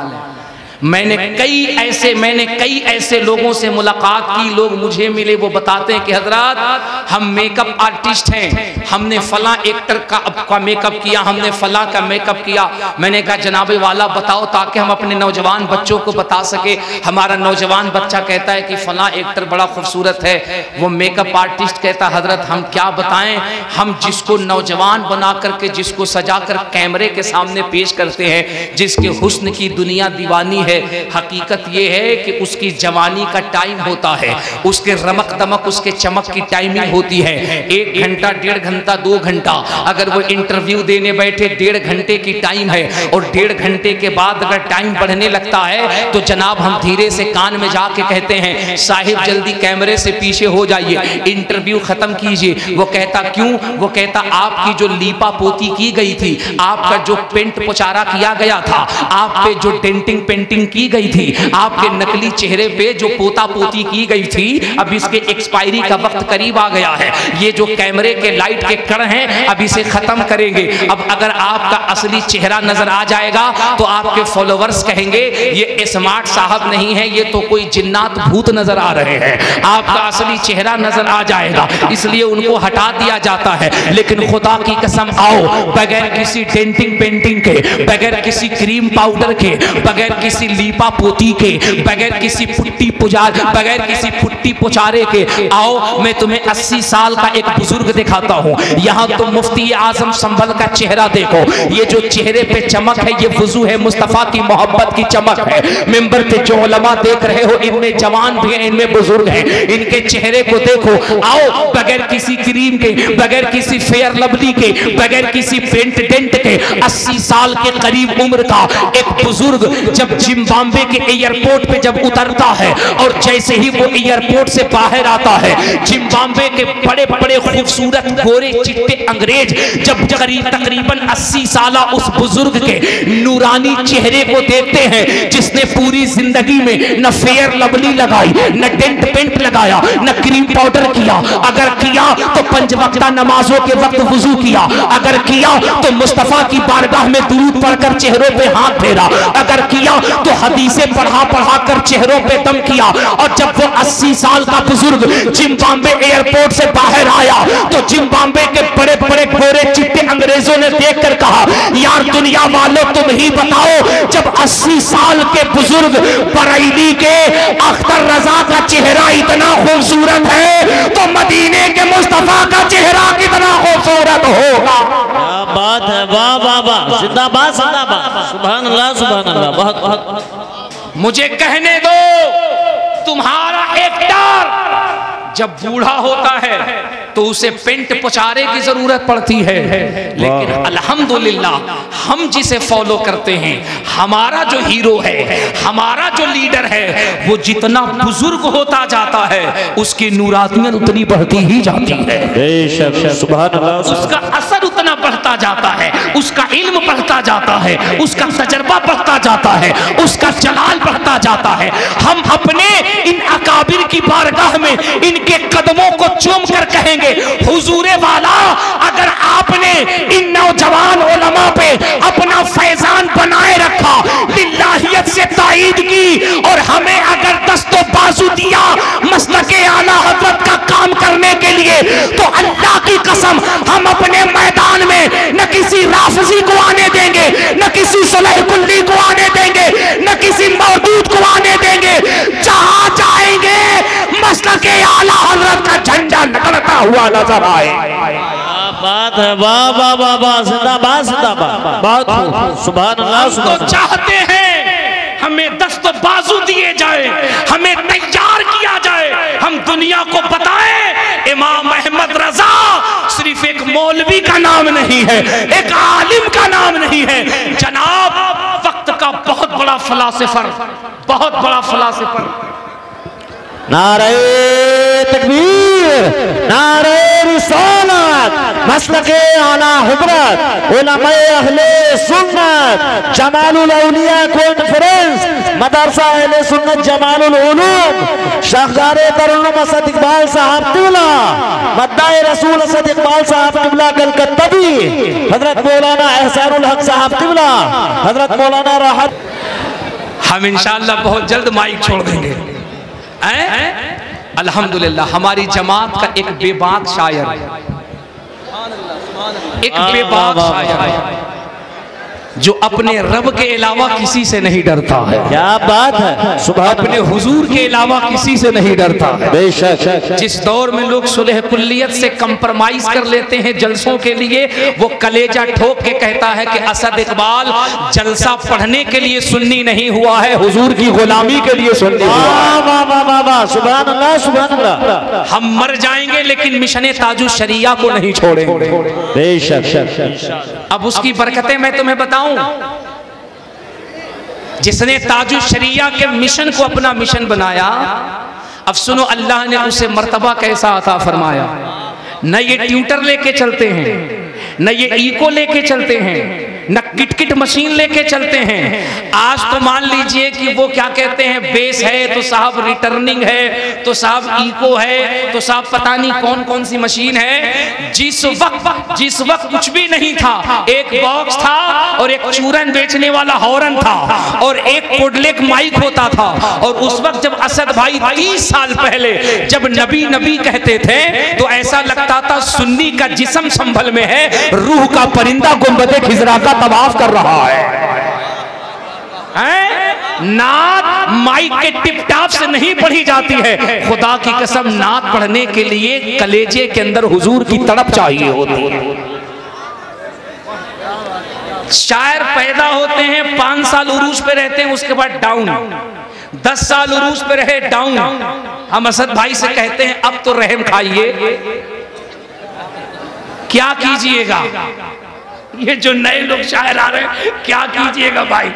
मैंने कई ऐसे लोगों से मुलाकात की, लोग मुझे मिले, वो बताते हैं कि हजरत हम मेकअप आर्टिस्ट हैं, हमने फला एक्टर का मेकअप किया, हमने फला का मेकअप किया। मैंने कहा जनाबे वाला बताओ ताकि हम अपने नौजवान बच्चों को बता सके। हमारा नौजवान बच्चा कहता है कि फला एक्टर बड़ा खूबसूरत है, वो मेकअप आर्टिस्ट कहता है हजरत हम क्या बताएं, हम जिसको नौजवान बना करके, जिसको सजा कर कैमरे के सामने पेश करते हैं, जिसके हुस्न की दुनिया दीवानी है, हकीकत यह है कि उसकी जवानी का टाइम होता है, उसके रमक दमक, उसके चमक की टाइमिंग होती है 1 घंटा, 1.5 घंटा, 2 घंटा। अगर वो इंटरव्यू देने बैठे 1.5 घंटे की टाइम है, और 1.5 घंटे के बाद अगर टाइम बढ़ने लगता है तो जनाब हम धीरे से कान में जाके कहते हैं साहिब जल्दी कैमरे से पीछे हो जाइए, इंटरव्यू खत्म कीजिए। वो कहता क्यों? वो कहता आपकी जो लीपा पोती की गई थी, आपका जो पेंट पुचारा किया गया था, आप पे जो डेंटिंग पेंटिंग की गई थी, आपके नकली चेहरे पे जो पोता पोती की गई थी, अब इसके एक्सपायरी का वक्त करीब आ गया है। ये जो कैमरे के लाइट के कण हैं अब इसे खत्म करेंगे। अब अगर आपका असली चेहरा नजर आ जाएगा तो आपके फॉलोवर्स कहेंगे ये स्मार्ट साहब नहीं है, ये तो कोई जिन्नात भूत नजर आ रहे हैं। आपका असली चेहरा नजर आ जाएगा, इसलिए उनको हटा दिया जाता है। लेकिन खुदा की कसम आओ, बगैर किसी डेंटिंग पेंटिंग के, बगैर किसी क्रीम पाउडर के, बगैर किसी लीपा पोती के, बगैर किसी पुट्टी पुचारे के, आओ मैं तुम्हें 80 साल का एक बुजुर्ग दिखाता हूँ। यहाँ तो मुफ्ती आजम संभल का चेहरा देखो, ये जो चेहरे पे चमक है ये वजू है मुस्तफा की मोहब्बत की चमक है। मिंबर पे जो उलमा देख रहे हो इनमें जवान भी हैं, इनमें बुजुर्ग हैं, इनके चेहरे को देखो। आओ बगैर किसी क्रीम के, बगैर किसी फेयर लवली के, बगैर किसी पेंट डेंट के, 80 साल के करीब उम्र का एक बुजुर्ग जब जिम्बाब्वे के एयरपोर्ट पे जब उतरता है और जैसे ही वो एयरपोर्ट से बाहर आता है, जिम्बाब्वे के बड़े बड़े खूबसूरत गोरे चिट्टे अंग्रेज जब तकरीबन 80 साल उस बुजुर्ग के नूरानी चेहरे को देखते हैं, जिसने पूरी जिंदगी में न फेयर लवली लगाई, न डेंट पेंट लगाया, न क्रीम पाउडर किया, अगर किया तो 5 वक्ता नमाजों के वक्त वुजू किया, अगर किया तो मुस्तफा की बारगाह में दुरूद पढ़कर चेहरों पे हाथ फेरा, अगर किया तो हदीसें पढ़ा कर चेहरों पे दम किया। और जब वो 80 साल का बुजुर्ग जिम्बाब्वे एयरपोर्ट से बाहर आया तो जिम्बाब्वे के बड़े बड़े गोरे चिट्टे अंग्रेजों ने देखकर कहा यार दुनिया वालों तुम ही बताओ, जब 80 साल के बुजुर्ग बरेली के अख्तर रजा का चेहरा इतना खूबसूरत है तो मदीने के मुस्तफा का चेहरा कितना खूबसूरत होगा। क्या बात है, वाह वाह वाह, जिंदाबाद जिंदाबाद, सुभान अल्लाह सुभान अल्लाह। बहुत मुझे कहने दो, तुम्हारा एक्टर जब बूढ़ा होता है तो उसे पेंट पुचारे की जरूरत पड़ती है, लेकिन अल्हम्दुलिल्लाह हम जिसे फॉलो करते हैं, हमारा जो हीरो है, हमारा जो लीडर है, वो जितना बुजुर्ग होता जाता है उसकी नूरानियत उतनी बढ़ती ही जाती है। उसका असर उतना बढ़ता जाता है, उसका इल्म बढ़ता जाता है, उसका तजर्बा बढ़ता जाता है, उसका जलाल बढ़ता जाता है। हम अपने इन अकाबिर की बारगाह में इनके कदमों को चूम कर कहेंगे हुजूरे वाला, अगर आपने इन नौजवान उलमा पे अपना फैजान बनाए रखा, लिल्लाहियत से ताईद की और हमें अगर दस्तो बाजू दिया मसलके आला हजरत का काम करने के लिए, तो अल्लाह की कसम हम अपने मैदान में न किसी राफजी को आने देंगे, न किसी सुलह कुल्ली को आने देंगे, न किसी मौदूद को आने देंगे। जहां जाएंगे मसलके आला हजरत का झंडा निकलता हुआ नजर आए। बात है, वाह वाह वाह वाह, जिंदाबाद जिंदाबाद, बहुत सुभान अल्लाह। तो चाहते हैं हमें दस्त बाजू दिए जाए, हमें तैयार किया जाए, हम दुनिया को बताएं इमाम अहमद रजा सिर्फ एक मौलवी का नाम नहीं है, एक आलिम का नाम नहीं है जनाब, वक्त का बहुत बड़ा फलासिफर, बहुत बड़ा फलासिफर। नारे तकबीर, नारे रिसालत, मसलके आला हुज़रत, उलमाए अहले सुन्नत, जमालुल औलिया कॉन्फ्रेंस, मदरसा अहले सुन्नत जमालुल उलूम, शाहजादे तरुण असद इकबाल साहब तिबला, मद्दाए रसूल असद इकबाल साहब तिबला कलकत्तावी, हजरत मौलाना एहसानुल हक साहब तिबला, हजरत मौलाना राहत। हम इंशाअल्लाह बहुत जल्द माइक छोड़ देंगे। अल्हम्दुलिल्लाह हमारी जमात का एक बेबाक शायर, एक बेबाक शायर जो अपने रब के अलावा किसी से नहीं डरता है। क्या बात है, सुबह अपने हुजूर के अलावा किसी से नहीं डरता है। बेशक जिस दौर में लोग सुलह कुल्लियत से कंप्रोमाइज कर लेते हैं जलसों के लिए, वो कलेजा ठोक के कहता है कि असद इकबाल जलसा पढ़ने के लिए सुन्नी नहीं हुआ है, हुजूर की गुलामी के लिए सुन्नी हुआ है। सुभान अल्लाह, सुभान अल्लाह। हम मर जाएंगे लेकिन मिशन ताजुश शरिया को नहीं छोड़ेंगे। बेशक। अब उसकी बरकतें मैं तुम्हें बताऊं। जिसने ताजुश शरिया के मिशन को अपना मिशन बनाया, अब सुनो अल्लाह ने उसे मर्तबा कैसा अता फरमाया। न ये ट्यूटर लेके चलते हैं, न ये इको लेके चलते हैं, न किटकिट मशीन लेके चलते हैं। आज तो मान लीजिए कि वो क्या कहते हैं, बेस है तो साहब रिटर्निंग है, तो साहब इको है, तो साहब पता नहीं कौन कौन सी मशीन है। जिस वक्त कुछ भी नहीं था, एक बॉक्स था और एक चूरन बेचने वाला हॉर्न था और एक कोडलेक माइक होता था। और उस वक्त जब असद भाई 30 साल पहले जब नबी नबी कहते थे तो ऐसा लगता था सुन्नी का जिस्म संभल में है, रूह का परिंदा गुंबदे खिजरा का तवाफ कर रहा है। नात माइक के टिप टाप से नहीं पढ़ी जाती है। खुदा की कसम, नात पढ़ने के लिए कलेजे के अंदर हुजूर की तड़प चाहिए होती है। शायर पैदा होते हैं, 5 साल उरूज पे रहते हैं, उसके बाद डाउन, 10 साल उरूज पे रहे डाउन। हम असद भाई से कहते हैं अब तो रहम खाइए, क्या कीजिएगा। ये जो नए लोग शायर आ रहे हैं, क्या कीजिएगा भाई।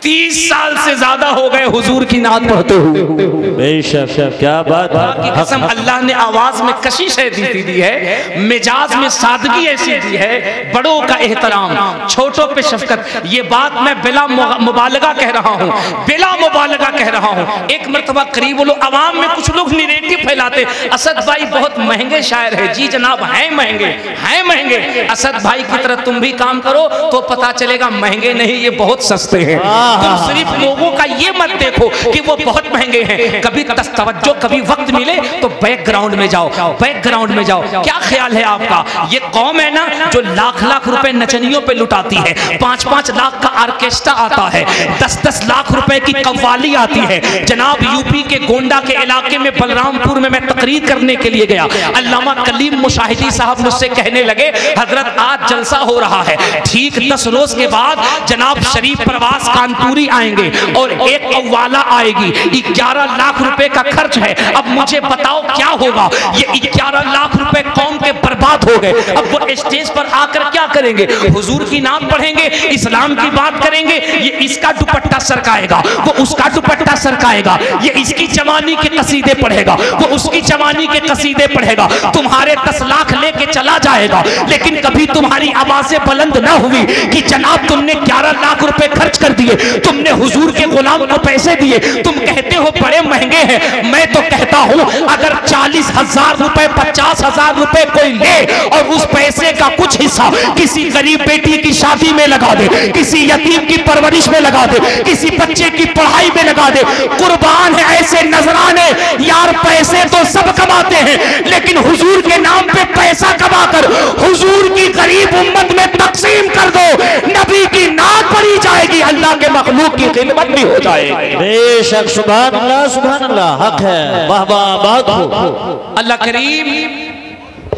30 साल से ज्यादा हो गए हुजूर की नात पढ़ते हुए। बेशक, क्या बात है। कसम अल्लाह ने आवाज में कशिश ऐसी दी है, मिजाज में सादगी ऐसी दी है, बड़ों का एहतराम, छोटों पे शफकत। ये बात मैं बिला मुबालगा कह रहा हूँ, बिला मुबालगा कह रहा हूँ। एक मरतबा करीब लोग अवाम में कुछ लोग निरेटिव फैलाते, असद भाई बहुत महंगे शायर है। जी जनाब, हैं महंगे, हैं महंगे। असद भाई की तरह तुम भी काम करो तो पता चलेगा महंगे नहीं, ये बहुत सस्ते हैं। तुम सिर्फ लोगों का ये मत देखो कि वो बहुत महंगे हैं। कभी तवज्जो, कभी वक्त मिले तो बैकग्राउंड में जाओ, बैकग्राउंड में जाओ। क्या ख्याल है आपका, ये कौम है ना जो लाख लाख रुपए नचनियों पे लुटाती है, 5-5 लाख का ऑर्केस्ट्रा आता है, 10-10 लाख रुपए की कव्वाली आती है। जनाब यूपी के गोंडा के इलाके में बलरामपुर में मैं तकरीर करने के लिए गया। अल्लामा कलीम मुशाहिदी साहब मुझसे कहने लगे, हजरत आज जलसा हो रहा है, ठीक 10 रोज के बाद जनाब शरीफ प्रवास कानपुरी आएंगे और एक कव्वाला आएगी, 11 लाख रुपए का खर्च है। अब मुझे बताओ क्या होगा। ये 11 लाख रुपए कौम के बर्बाद हो गए। अब वो स्टेज पर आकर क्या करेंगे, हुजूर की नाम पढ़ेंगे, इस्लाम की बात करेंगे। ये इसका दुपट्टा सरकाएगा, वो उसका दुपट्टा सरकाएगा, ये इसकी जवानी के कसीदे पढ़ेगा, वो उसकी जवानी के कसीदे पढ़ेगा। तुम्हारे 10 लाख लेके चला जाएगा, लेकिन कभी तुम्हारी आवाजें बुलंद ना हुई कि जनाब तुमने 11 लाख रुपए खर्च कर दिए, तुमने हुजूर के गुलाम को पैसे दिए, तुम कहते हो बड़े महंगे हैं। मैं तो कहता हूं अगर 40,000 रुपए 50,000 रुपए कोई ले और उस पैसे का कुछ हिस्सा किसी गरीब बेटी की शादी में लगा दे, किसी यतीम की परवरिश में लगा दे, किसी बच्चे की पढ़ाई में लगा दे, कुर्बान है ऐसे नजराने। यार पैसे तो सब कमाते हैं, लेकिन हुजूर के नाम पे पैसा कमाकर हुजूर की गरीब उम्मत में तकसीम कर दो, नबी की नात पढ़ी जाएगी, अल्लाह के मखलूक की खिदमत भी हो जाएगी। बेशक, सुभान अल्लाह, सुभान अल्लाह, हक है। वाह वाह, बहुत खूब। अल्लाह करीम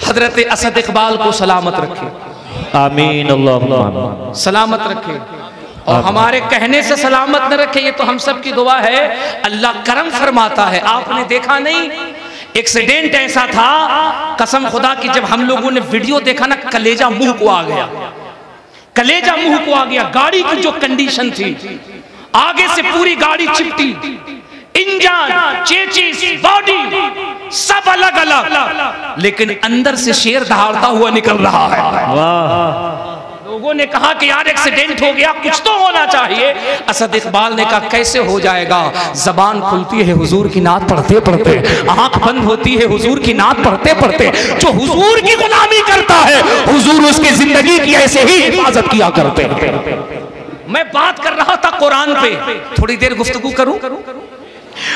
हजरत असद इकबाल को सलामत रखे, आमीन, अल्लाह सलामत रखे, और हमारे कहने से सलामत न रखे, ये तो हम सब की दुआ है। अल्लाह करम फरमाता है। आपने देखा नहीं, एक्सीडेंट ऐसा था, कसम खुदा की, जब हम लोगों ने वीडियो देखा ना, कलेजा मुंह को आ गया, कलेजा मुंह को आ गया। गाड़ी की जो कंडीशन थी, आगे से पूरी गाड़ी चिपटी, इंजन, चेचिस, बॉडी सब अलग अलग, लेकिन अंदर से शेर दहाड़ता हुआ निकल रहा है। लोगों ने कहा कि यार एक्सीडेंट हो गया, कुछ तो होना चाहिए। असद इकबाल ने कहा कैसे हो जाएगा, जबान खुलती है हुजूर की नात पढ़ते पढ़ते, आंख बंद होती है हुजूर की नात पढ़ते पढ़ते। जो हुजूर की गुलामी करता है हुजूर उसकी जिंदगी की ऐसे ही हिफाजत किया करते हैं। मैं बात कर रहा था कुरान पे, थोड़ी देर गुफ्तगू करूं।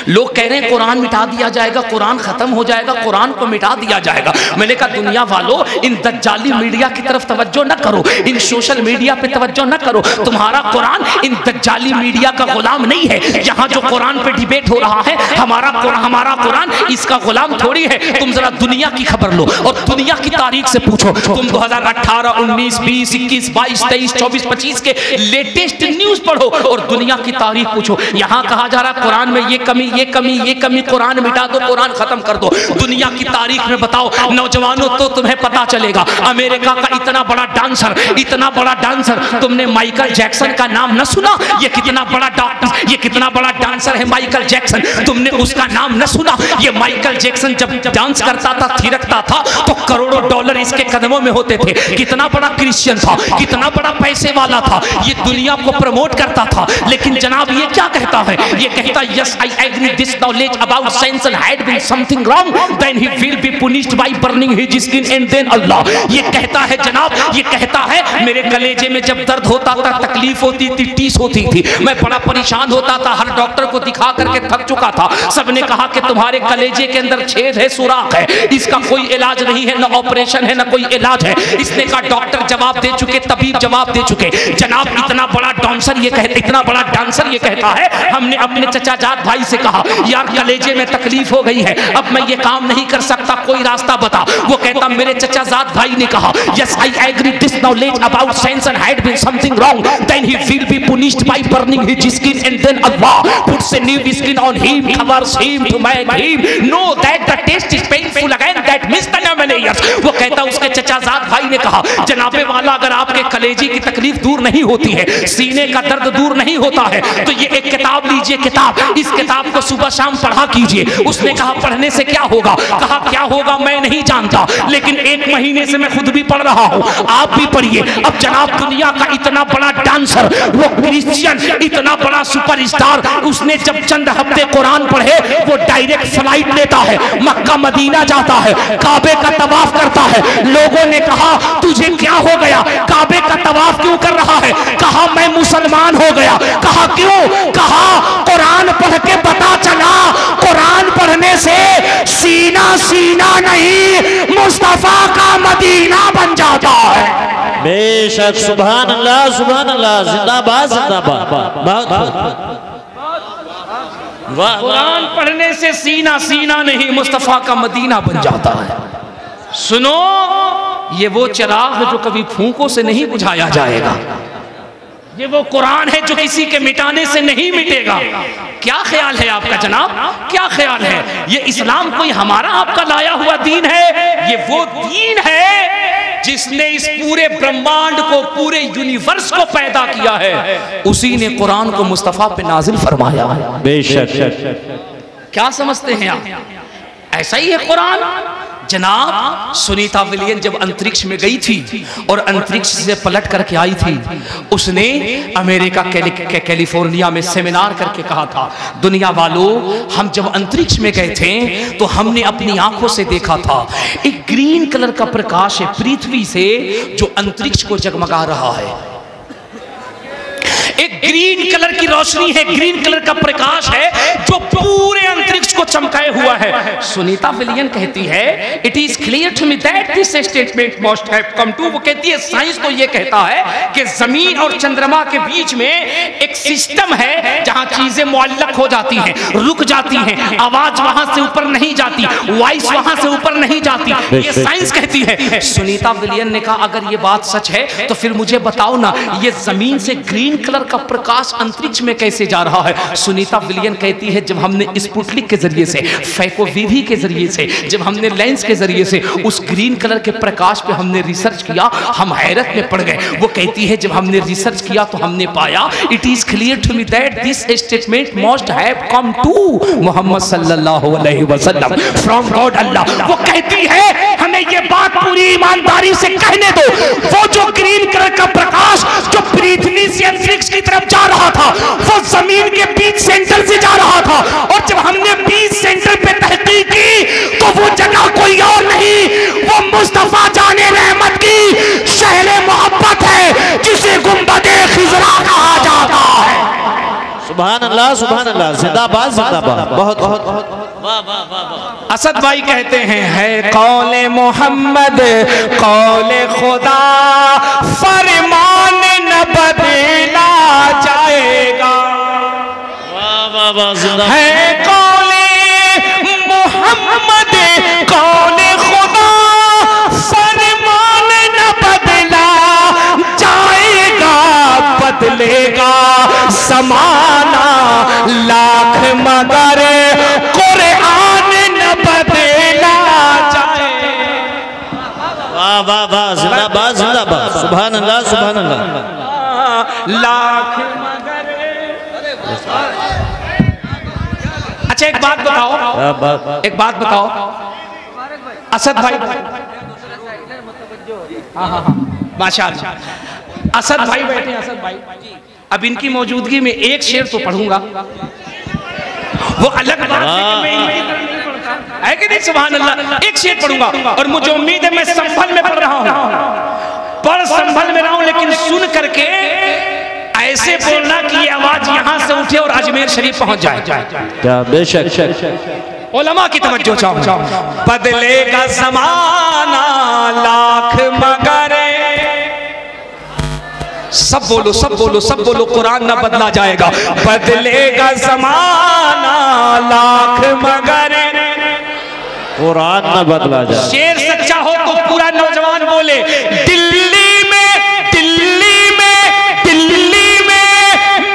लोग कह रहे हैं कुरान मिटा दिया जाएगा, कुरान खत्म हो जाएगा, कुरान को मिटा दिया जाएगा। मैंने कहा दुनिया वालों, इन दज्जाली मीडिया की तरफ तवज्जो न करो, इन सोशल मीडिया पे तवज्जो न करो। तुम्हारा कुरान इन दज्जाली मीडिया का गुलाम नहीं है। यहाँ जो कुरान पे डिबेट हो रहा है, हमारा कुरान इसका गुलाम थोड़ी है। तुम जरा दुनिया की खबर लो और दुनिया की तारीख से पूछो। तुम 2018, 19, 20, 21, 22, 23, 24, 25 के लेटेस्ट न्यूज पढ़ो और दुनिया की तारीख पूछो। यहाँ कहा जा रहा कुरान में ये कमी, ये कमी, ये कमी, कुरान मिटा दो, कुरान खत्म कर दो। दुनिया की तारीख में बताओ नौजवानों, तो तुम्हें पता चलेगा अमेरिका का इतना बड़ा डांसर, तुमने माइकल जैक्सन का नाम न सुना? ये कितना बड़ा डांसर है माइकल जैक्सन, तुमने उसका नाम न सुना? ये माइकल जैक्सन जब डांस करता था, थिरकता था, तो करोड़ों डॉलर इसके कदमों में होते थे। कितना बड़ा क्रिश्चियन था, कितना बड़ा पैसे वाला था, ये दुनिया को प्रमोट करता था। लेकिन जनाब ये क्या कहता है? ये कहता है yes I agree this knowledge about science and had been something wrong, then he will be punished by burning his skin and then Allah। ये कहता है जनाब, ये कहता है मेरे कलेजे में जब दर्द होता था, तकलीफ होती थी, टीस होती थी, मैं बड़ा परेशान होता था, हर डॉक्टर को दिखा करके थक चुका था। सबने कहा कि तुम्हारे कलेजे के अंदर छेद है, सुराख है, इसका कोई इलाज नहीं है, ना ऑपरेशन है, ना कोई इलाज है। इसने कहा डॉक्टर जवाब दे चुके, तबीब जवाब दे चुके। जनाब इतना बड़ा डांसर ये कहता है हमने अपने चचा जाट भाई से कहा यार कलेजे में तकलीफ हो गई है, अब मैं ये काम नहीं कर सकता, कोई रास्ता बता। वो कहता मेरे चचा जाट भाई ने कहा yes I agree this knowledge about science and had been something wrong, then he will be punished by burning his skin and then अल्लाह puts a new skin on him, covers him to make him know that the test is painful again that miss the nominees. वो कहता उसके चचा जाट भाई ने कहा जनाबे वाला अगर आपके कलेजे की तकलीफ दूर नहीं होती है, सीने का दर्द दूर नहीं होता है, तो ये एक किताब लीजिए, किताब, इस किताब को सुबह शाम पढ़ा कीजिए। उसने कहा पढ़ने से क्या होगा? कहा क्या होगा मैं नहीं जानता, लेकिन 1 महीने से मैं खुद भी पढ़ रहा हूं, आप भी पढ़िए। अब जनाब दुनिया का इतना बड़ा डांसर, वो क्रिश्चियन, इतना बड़ा सुपरस्टार, उसने जब चंद हफ्ते कुरान पढ़े वो डायरेक्ट फ्लाइट लेता है, मक्का मदीना जाता है, काबे का तवाफ करता है। लोगों ने कहा तुझे क्या हो गया, काबे का तवाफ क्यों कर रहा है? कहा मैं मुसलमान हो गया। कहा क्यों? कहा कुरान पढ़ के पता चला कुरान पढ़ने से सीना नहीं मुस्तफा का मदीना बन जाता है। बेशक सुभान अल्लाह, जिंदाबाद जिंदाबाद। कुरान पढ़ने से सीना नहीं मुस्तफा का मदीना बन जाता है। सुनो, ये वो चिराग जो कभी फूंकों से नहीं बुझाया जाएगा, ये वो कुरान है जो किसी के मिटाने से नहीं मिटेगा। क्या ख्याल है आपका जनाब, क्या ख्याल है? ये इस्लाम कोई हमारा आपका लाया हुआ दीन है? ये वो दीन है जिसने इस पूरे ब्रह्मांड को, पूरे यूनिवर्स को पैदा किया है, उसी ने कुरान को मुस्तफा पे नाजिल फरमाया। बेशक। क्या समझते हैं आप? ऐसा ही है कुरान। जनाब सुनीता विलियम जब अंतरिक्ष में गई थी और अंतरिक्ष से पलट करके आई थी, उसने अमेरिका कैलिफोर्निया में सेमिनार करके कहा था दुनिया वालों, हम जब अंतरिक्ष में गए थे तो हमने अपनी आंखों से देखा था एक ग्रीन कलर का प्रकाश है पृथ्वी से जो अंतरिक्ष को जगमगा रहा है। एक ग्रीन कलर की रोशनी है, ग्रीन कलर का प्रकाश है जो पूरे अंतरिक्ष को चमकाए हुआ है। सुनीता विलियम कहती है it is clear to me that this statement must have come to. वो कहती है साइंस तो ये कहता है कि जमीन और चंद्रमा के बीच में एक सिस्टम है जहां चीजें मुअल्लक हो जाती हैं, रुक जाती हैं, आवाज वहां से ऊपर नहीं जाती, वॉइस वहां से ऊपर नहीं जाती, ये साइंस कहती है। सुनीता विलियम ने कहा अगर ये बात सच है तो फिर मुझे बताओ ना, ये जमीन से ग्रीन कलर का प्रकाश अंतरिक्ष में कैसे जा रहा है। सुनीता विलियम कहती है जब हमने स्पुतनिक के जरिए से, फैकोविधी के जरिए से, जब हमने लेंस के जरिए से उस ग्रीन कलर के प्रकाश पे हमने रिसर्च किया, हम हैरत में पड़ गए। वो कहती है जब हमने रिसर्च किया तो हमने पाया it is clear to me that this statement must have come to Muhammad सल्लल्लाहु अलैहि वसल्लम फ्रॉम गॉड अल्लाह। वो कहती है हमें ये बात पूरी ईमानदारी से कहने दो, वो जो ग्रीन कलर का प्रकाश जो पृथ्वी से अंतरिक्ष की तरफ जा रहा था वो जमीन के बीच सेंटर से जा रहा था, और जब हमने बीच सेंटर पे तहकीक की तो वो जगह कोई और नहीं, वो मुस्तफा जाने रहमत की शहर मोहब्बत है जिसे गुंबदे खिजरा कहा जाता है। सुभान अल्लाह, सुभान अल्लाह, जिंदाबाद जिंदाबाद। बहुत बहुत वाह वाह वाह। असद भाई कहते हैं है कौले मोहम्मद कौले खुदा फरमान न बदला जाएगा। वाह वाह वाह, जिंदाबाद। है कौले मोहम्मद कौले खुदा फरमान न बदला जाएगा, बदलेगा समाना लाख मगर कुरान न बदला जाए। वाह वाह वाह, जिंदाबाद जिंदाबाद। सुभान अल्लाह, सुभान अल्लाह। लाख मगर। अच्छा एक बात बताओ, एक बात बताओ असद भाई। हाँ हाँ हाँ माशाअल्लाह। असद भाई बैठे हैं, असद भाई अब इनकी मौजूदगी में एक शेर तो पढ़ूंगा, वो अलग बात है कि नहीं। सुभान अल्लाह, एक शेर पढ़ूंगा और मुझे उम्मीद है मैं संभल में पढ़ रहा हूँ, पर संभल में रहा हूँ, लेकिन सुन करके ऐसे बोलना कि ये आवाज यहाँ से उठे और अजमेर शरीफ पहुंच जाए। क्या बेशक। उलमा की तवज्जो चाहो। बदलेगा ज़माना लाख मगर, सब बोलो सब बोलो सब बोलो, कुरान ना बदला जाएगा। बदलेगा ज़माना लाख मगर, कुरान न बदला जाए। शेर सच्चा हो तो पूरा नौजवान बोले। दिल्ली में दिल्ली में दिल्ली में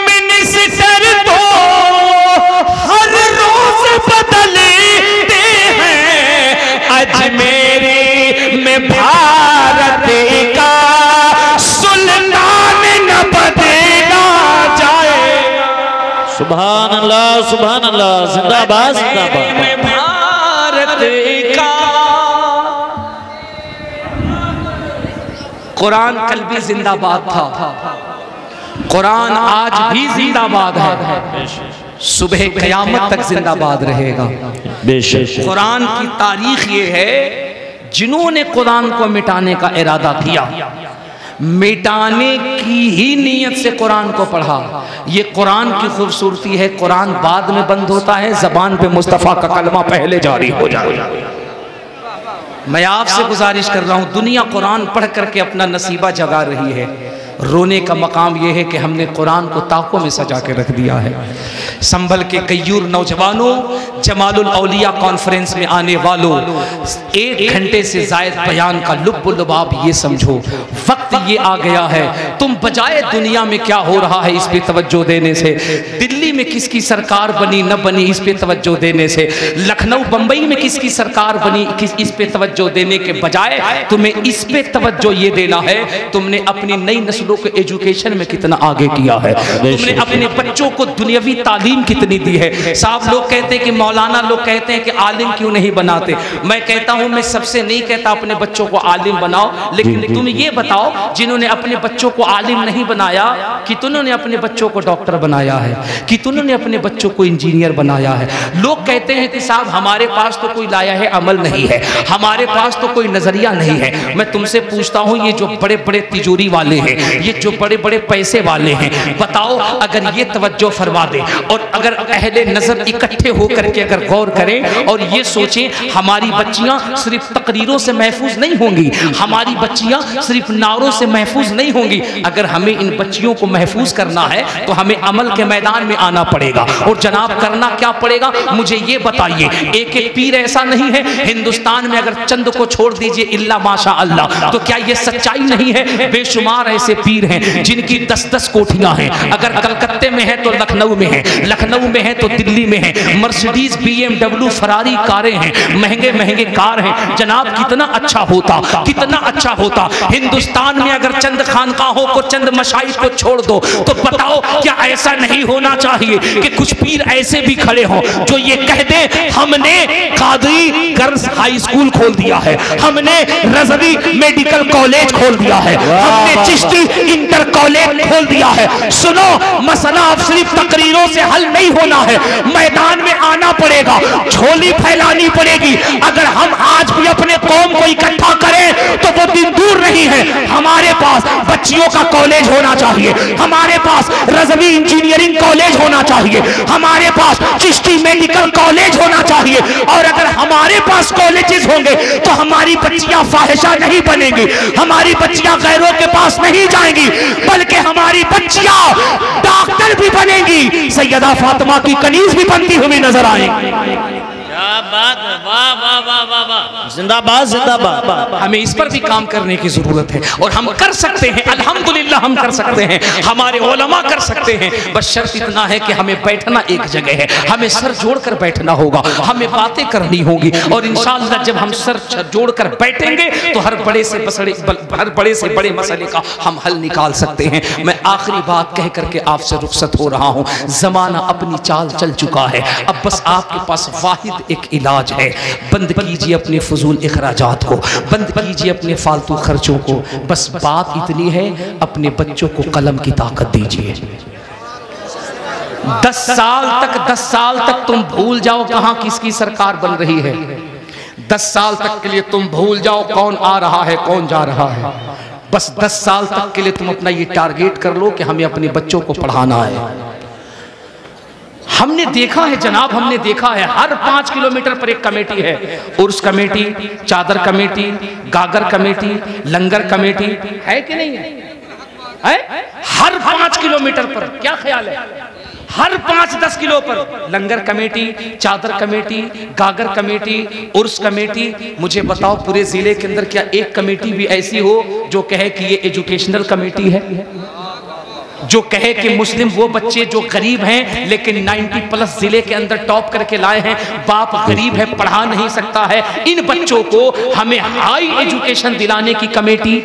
मिनिस्टर तो हर रोज बदलते हैं, अजमेरी में भारत का सुल्तान न बदला जाएगा। सुभान अल्लाह, सुभान अल्लाह, जिंदाबाद जिंदाबाद। कुरान कल भी जिंदाबाद था, कुरान आज भी जिंदाबाद है, सुबह कयामत तक जिंदाबाद रहेगा। बेशक। कुरान की तारीख ये है जिन्होंने कुरान को मिटाने का इरादा किया, मिटाने की ही नीयत से कुरान को पढ़ा। ये कुरान की खूबसूरती है, कुरान बाद में बंद होता है, जबान पे मुस्तफ़ा का कलमा पहले जारी हो जाए। मैं आपसे गुजारिश कर रहा हूँ, दुनिया कुरान पढ़ करके अपना नसीबा जगा रही है। रोने का मकाम यह है कि हमने कुरान को ताकों में सजा के रख दिया है। संभल के कय्यूर नौजवानों, जमालुल औलिया कॉन्फ्रेंस में आने वालों, 1 घंटे से जायद बयान का लुब्ब-ओ-लुबाब ये समझो, वक्त ये आ गया है, तुम बजाय दुनिया में क्या हो रहा है इस पे तवज्जो देने से, दिल्ली में किसकी सरकार बनी न बनी इस पे तवज्जो देने से, लखनऊ बंबई में किसकी सरकार बनी इस पे तवज्जो देने के बजाय तुम्हें इस पे तवज्जो ये देना है तुमने अपनी नई नस्लों को एजुकेशन में कितना आगे किया है, तुमने अपने बच्चों को दुनियावी तालीम कितनी दी है। साहब लोग कहते हैं कि मौलाना लोग कहते हैं कि आलिम क्यों नहीं बनाते, मैं कहता हूं मैं सबसे नहीं कहता अपने बच्चों को आलिम बनाओ, लेकिन तुम ये बताओ जिन्होंने अपने बच्चों को आलिम नहीं बनाया कि तुमने अपने बच्चों को डॉक्टर बनाया है, कि तुमने अपने बच्चों को इंजीनियर बनाया है। लोग कहते हैं कि साहब हमारे पास तो कोई लाया है अमल नहीं है, हमारे पास तो कोई नजरिया नहीं है। मैं तुमसे पूछता हूं ये जो बड़े बड़े तिजोरी वाले हैं, ये जो बड़े बड़े पैसे वाले हैं, बताओ अगर ये तवज्जो फरमा दे और अगर अहले नजर इकट्ठे होकर के अगर गौर करें और ये सोचें हमारी बच्चियां सिर्फ तकरीरों से महफूज नहीं होंगी, हमारी बच्चियां सिर्फ नारों से महफूज नहीं होंगी, अगर हमें इन बच्चियों को महफूज करना है तो हमें अमल के मैदान में आना पड़ेगा। और जनाब करना क्या पड़ेगा मुझे ये बताइए, एक एक पीर ऐसा नहीं है हिंदुस्तान में, अगर चंद को छोड़ दीजिए इल्ला माशा अल्लाह, तो क्या ये सच्चाई नहीं है? बेशुमार ऐसे पीर हैं जिनकी 10-10 कोठियां हैं। अगर कलकत्ते में है तो लखनऊ में है, लखनऊ में है तो दिल्ली में है। मर्सिडीज, BMW, फरारी कारें हैं, महंगे महंगे कार हैं। जनाब कितना अच्छा होता, कितना अच्छा होता। हिंदुस्तान में अगर चंद खानकाहों को, चंद मशाइख को छोड़ दो तो बताओ क्या ऐसा नहीं होना चाहिए कि कुछ पीर ऐसे भी खड़े हों जो ये कह दे हमने कादरी गर्ल्स हाई स्कूल खोल दिया है, हमने रज़वी मेडिकल कॉलेज खोल दिया है, हमने चिश्ती इंटर कॉलेज खोल दिया है। सुनो, मसला अब सिर्फ तकरीरों से हल नहीं होना है, मैदान में आना पड़ेगा, झोली फैलानी पड़ेगी। अगर हम आज भी अपने कौम को इकट्ठा करें तो वो दिन दूर नहीं है। हमारे पास बच्चियों का कॉलेज होना चाहिए, हमारे पास रज़वी इंजीनियरिंग कॉलेज होना चाहिए, हमारे पास चिश्ती मेडिकल कॉलेज होना चाहिए। और अगर हमारे पास कॉलेजेस होंगे तो हमारी बच्चियां फाहिशा नहीं बनेंगी, हमारी बच्चियां गैरों के पास नहीं जाएंगी, बल्कि हमारी बच्चियां डॉक्टर भी बनेंगी, सैयदा फातिमा की कनीज भी बनती हुई नजर आएंगी। क्या बात है, वाह वाह वाह वाह वाह, जिंदाबाद जिंदाबाद। हमें इस पर भी काम करने की जरूरत है और हम कर सकते हैं, अल्हम्दुलिल्लाह हम कर सकते हैं, हमारे उलमा कर सकते हैं। बस शर्त इतना है कि हमें बैठना एक जगह है, हमें सर जोड़कर बैठना होगा, हमें बातें करनी होगी और इंशाअल्लाह जब हम सर जोड़कर बैठेंगे तो हर बड़े से बड़े मसले का हम हल निकाल सकते हैं। मैं आखिरी बात कह करके आपसे रुखसत हो रहा हूँ। जमाना अपनी चाल चल चुका है, अब बस आपके पास वाहिद एक इलाज है। बंद कीजिए अपने फजूल इखराजात को, बंद कीजिए अपने फालतू खर्चों को। बस बात इतनी है, अपने बच्चों को कलम की ताकत दीजिए। 10 साल तक तुम भूल जाओ कहां किसकी सरकार बन रही है। 10 साल तक के लिए तुम भूल जाओ कौन आ रहा है कौन जा रहा है। बस 10 साल तक के लिए तुम अपना ये टारगेट कर लो कि हमें अपने बच्चों को पढ़ाना है। हमने देखा है जनाब, हमने देखा है हर 5 किलोमीटर पर एक कमेटी है, उर्स कमेटी, चादर कमेटी, गागर कमेटी, लंगर कमेटी, है कि नहीं है? हर 5 किलोमीटर पर, क्या ख्याल है? हर 5-10 किलो पर लंगर कमेटी, चादर कमेटी, गागर कमेटी, उर्स कमेटी। मुझे बताओ पूरे जिले के अंदर क्या एक कमेटी भी ऐसी हो जो कहे कि ये एजुकेशनल कमेटी है, जो कहे कि मुस्लिम वो बच्चे जो गरीब हैं लेकिन 90+ जिले के अंदर टॉप करके लाए हैं, बाप गरीब है पढ़ा नहीं सकता है, इन बच्चों को हमें हाई एजुकेशन दिलाने की कमेटी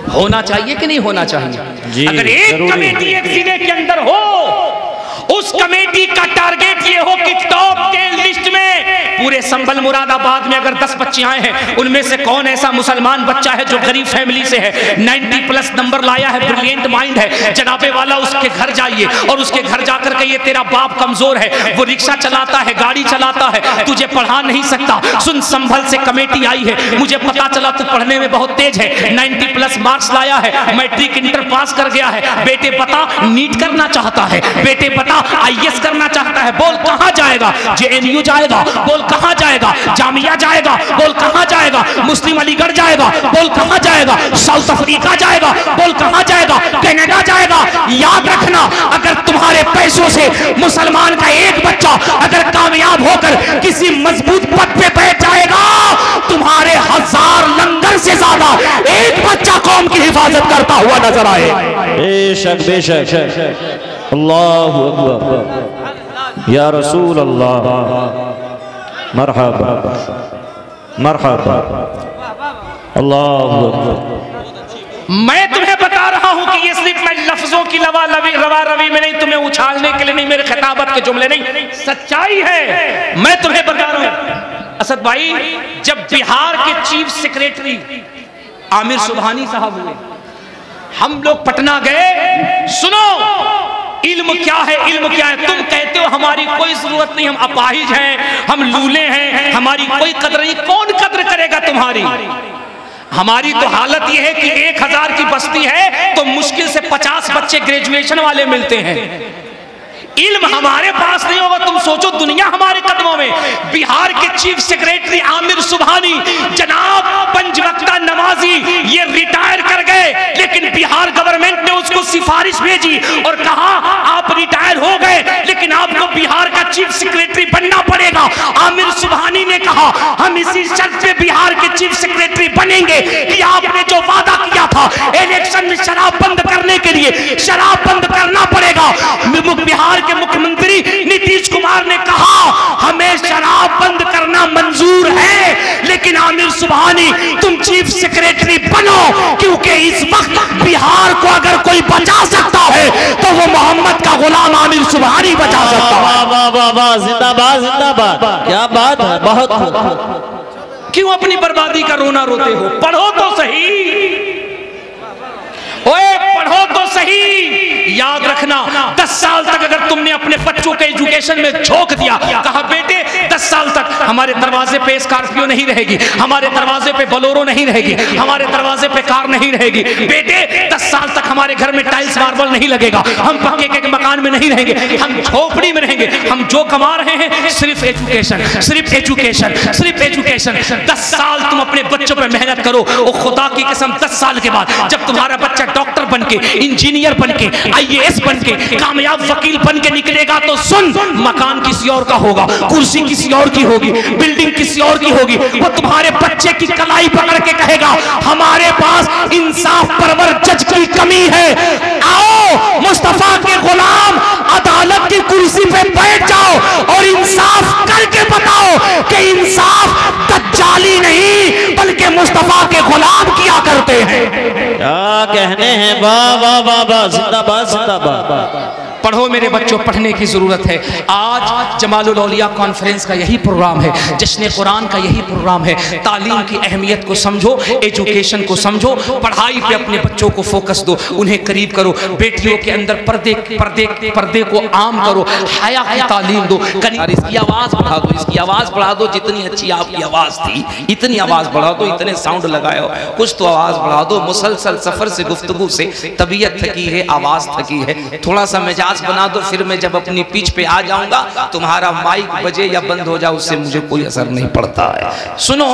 होना चाहिए कि नहीं होना चाहिए? अगर एक कमेटी एक जिले के अंदर हो, उस कमेटी का टारगेट ये हो कि टॉप 10 लिस्ट में पूरे संभल मुरादाबाद में अगर 10 बच्चे आए हैं उनमें से कौन ऐसा मुसलमान बच्चा है जो गरीब फैमिली से है, 90+ नंबर लाया है, ब्रिलियंट माइंड है, जनाबे वाला उसके घर जाइए और उसके घर जाकर के ये तेरा बाप कमजोर है, वो रिक्शा चलाता है, गाड़ी चलाता है, तुझे पढ़ा नहीं सकता। सुन, संभल से कमेटी आई है, मुझे पता चला तू पढ़ने में बहुत तेज है, 90+ मार्क्स लाया है, मैट्रिक इंटर पास कर गया है, बेटे बता नीट करना चाहता है, बेटे बता IAS करना चाहता है, बोल कहां जाएगा? JNU जाएगा, बोल कहां जाएगा? जामिया जाएगा, बोल कहां जाएगा? मुस्लिम अलीगढ़ जाएगा, बोल कहां जाएगा? साउथ अफ्रीका जाएगा, बोल कहां जाएगा? कनाडा जाएगा। याद रखना, अगर तुम्हारे पैसों से मुसलमान का एक बच्चा अगर कामयाब होकर किसी मजबूत पद पे बैठ जाएगा, तुम्हारे 1000 लंगर से ज्यादा एक बच्चा कौम की हिफाजत करता हुआ नजर आए। बेशक बेशक, अल्लाहु अकबर, या रसूल अल्लाह, मरहबा मरहबा, अल्लाहु अकबर। मैं तुम्हें बता रहा हूं कि ये सिर्फ मैं लफ्जों की रवा रवी में नहीं, तुम्हें उछालने के लिए नहीं, मेरे खिताबत के जुमले नहीं, सच्चाई है। मैं तुम्हें बता रहा हूं असद भाई, जब बिहार के चीफ सेक्रेटरी आमिर सुबहानी साहब हुए, हम लोग पटना गए। सुनो, इल्म क्या है, इल्म क्या है? तुम कहते हो हमारी कोई जरूरत नहीं, हम अपाहिज हैं, हम लूले हैं, हमारी कोई कदर नहीं। कौन कदर करेगा तुम्हारी? हमारी तो हालत यह है कि 1000 की बस्ती है तो मुश्किल से 50 बच्चे ग्रेजुएशन वाले मिलते हैं। इल्म हमारे पास नहीं होगा, तुम सोचो दुनिया हमारे कदमों में। बिहार के चीफ सेक्रेटरी आमिर सुबहानी, जनाब पंजवक्ता नमाजी, ये रिटायर कर गए, लेकिन बिहार गवर्नमेंट ने उसको सिफारिश भेजी और कहा आप रिटायर हो गए लेकिन आपको बिहार का चीफ सेक्रेटरी बनना पड़ेगा। आमिर सुबहानी ने कहा हम इसी शर्त पे बिहार के चीफ सेक्रेटरी बनेंगे कि आपने जो वादा किया था था। इलेक्शन में शराब बंद करने के लिए शराब बंद करना पड़ेगा। बिहार के मुख्यमंत्री नीतीश कुमार ने कहा हमें शराब बंद करना मंजूर है, लेकिन आमिर सुबहानी तुम चीफ सेक्रेटरी बनो, क्योंकि इस वक्त बिहार को अगर कोई बचा सकता है तो वो मोहम्मद का गुलाम आमिर सुबहानी बचा सकता है। वाह वाह वाह, जिंदाबाद जिंदाबाद, क्या बात है, बहुत। क्यों अपनी बर्बादी का रोना रोते हो? पढ़ो तो सही, ओए पढ़ो तो सही। याद रखना 10 साल तक अगर तुमने अपने बच्चों के एजुकेशन में झोंक दिया, कहा बेटे 10 साल तक हमारे दरवाजे पे स्कॉर्पियो नहीं रहेगी, हमारे दरवाजे पे बोलेरो नहीं रहेगी, हमारे दरवाजे पे कार नहीं रहेगी, बेटे 10 साल तक हमारे घर में टाइल्स मार्बल नहीं लगेगा, हम पक्के के मकान में नहीं रहेंगे, हम झोपड़ी में रहेंगे, हम जो कमा रहे हैं सिर्फ एजुकेशन, सिर्फ एजुकेशन, सिर्फ एजुकेशन। 10 साल तुम अपने बच्चों पे मेहनत करो, और खुदा की कसम 10 साल के बाद जब तुम्हारा बच्चा डॉक्टर बनके, इंजीनियर बनके, IAS बनके, कामयाब वकील बनके निकलेगा तो सुन, मकान किसी और का होगा, कुर्सी किसी और की होगी, बिल्डिंग किसी और की होगी। वो तुम्हारे बच्चे की कलाई पकड़ के कहेगा हमारे पास इंसाफ परवर जज की कमी है, आओ मुस्तफा के गुलाम अदालत की कुर्सी पे बैठ जाओ और इंसाफ करके बताओ कि इंसाफ दज्जाली नहीं बल्कि मुस्तफा के गुलाम किया करते हैं। क्या कहने हैं, वाह वाह वाह वाह, जिंदाबाद जिंदाबाद। पढ़ो मेरे बच्चों, पढ़ने की जरूरत है। आज जमालुल औलिया कॉन्फ्रेंस का यही प्रोग्राम है, जश्न कुरान का यही प्रोग्राम है। तालीम की अहमियत को समझो, एजुकेशन को समझो, पढ़ाई पे अपने बच्चों को फोकस दो, उन्हें करीब करो, बेटियों के अंदर पर्दे पर्दे पर्दे को आम करो, हया की तालीम दो। इसकी आवाज बढ़ा दो, इसकी आवाज बढ़ा दो, जितनी अच्छी आपकी आवाज थी इतनी आवाज बढ़ा दो, इतने साउंड लगाए हो, कुछ तो आवाज बढ़ा दो। मुसलसल सफर से गुफ्तगू से तबीयत थकी है, आवाज थकी है, थोड़ा सा मिजाज बना दो, फिर मैं जब अपनी पिच पे आ जाऊंगा तुम्हारा माइक बजे या बंद हो जाए उससे मुझे कोई असर नहीं पड़ता है। सुनो,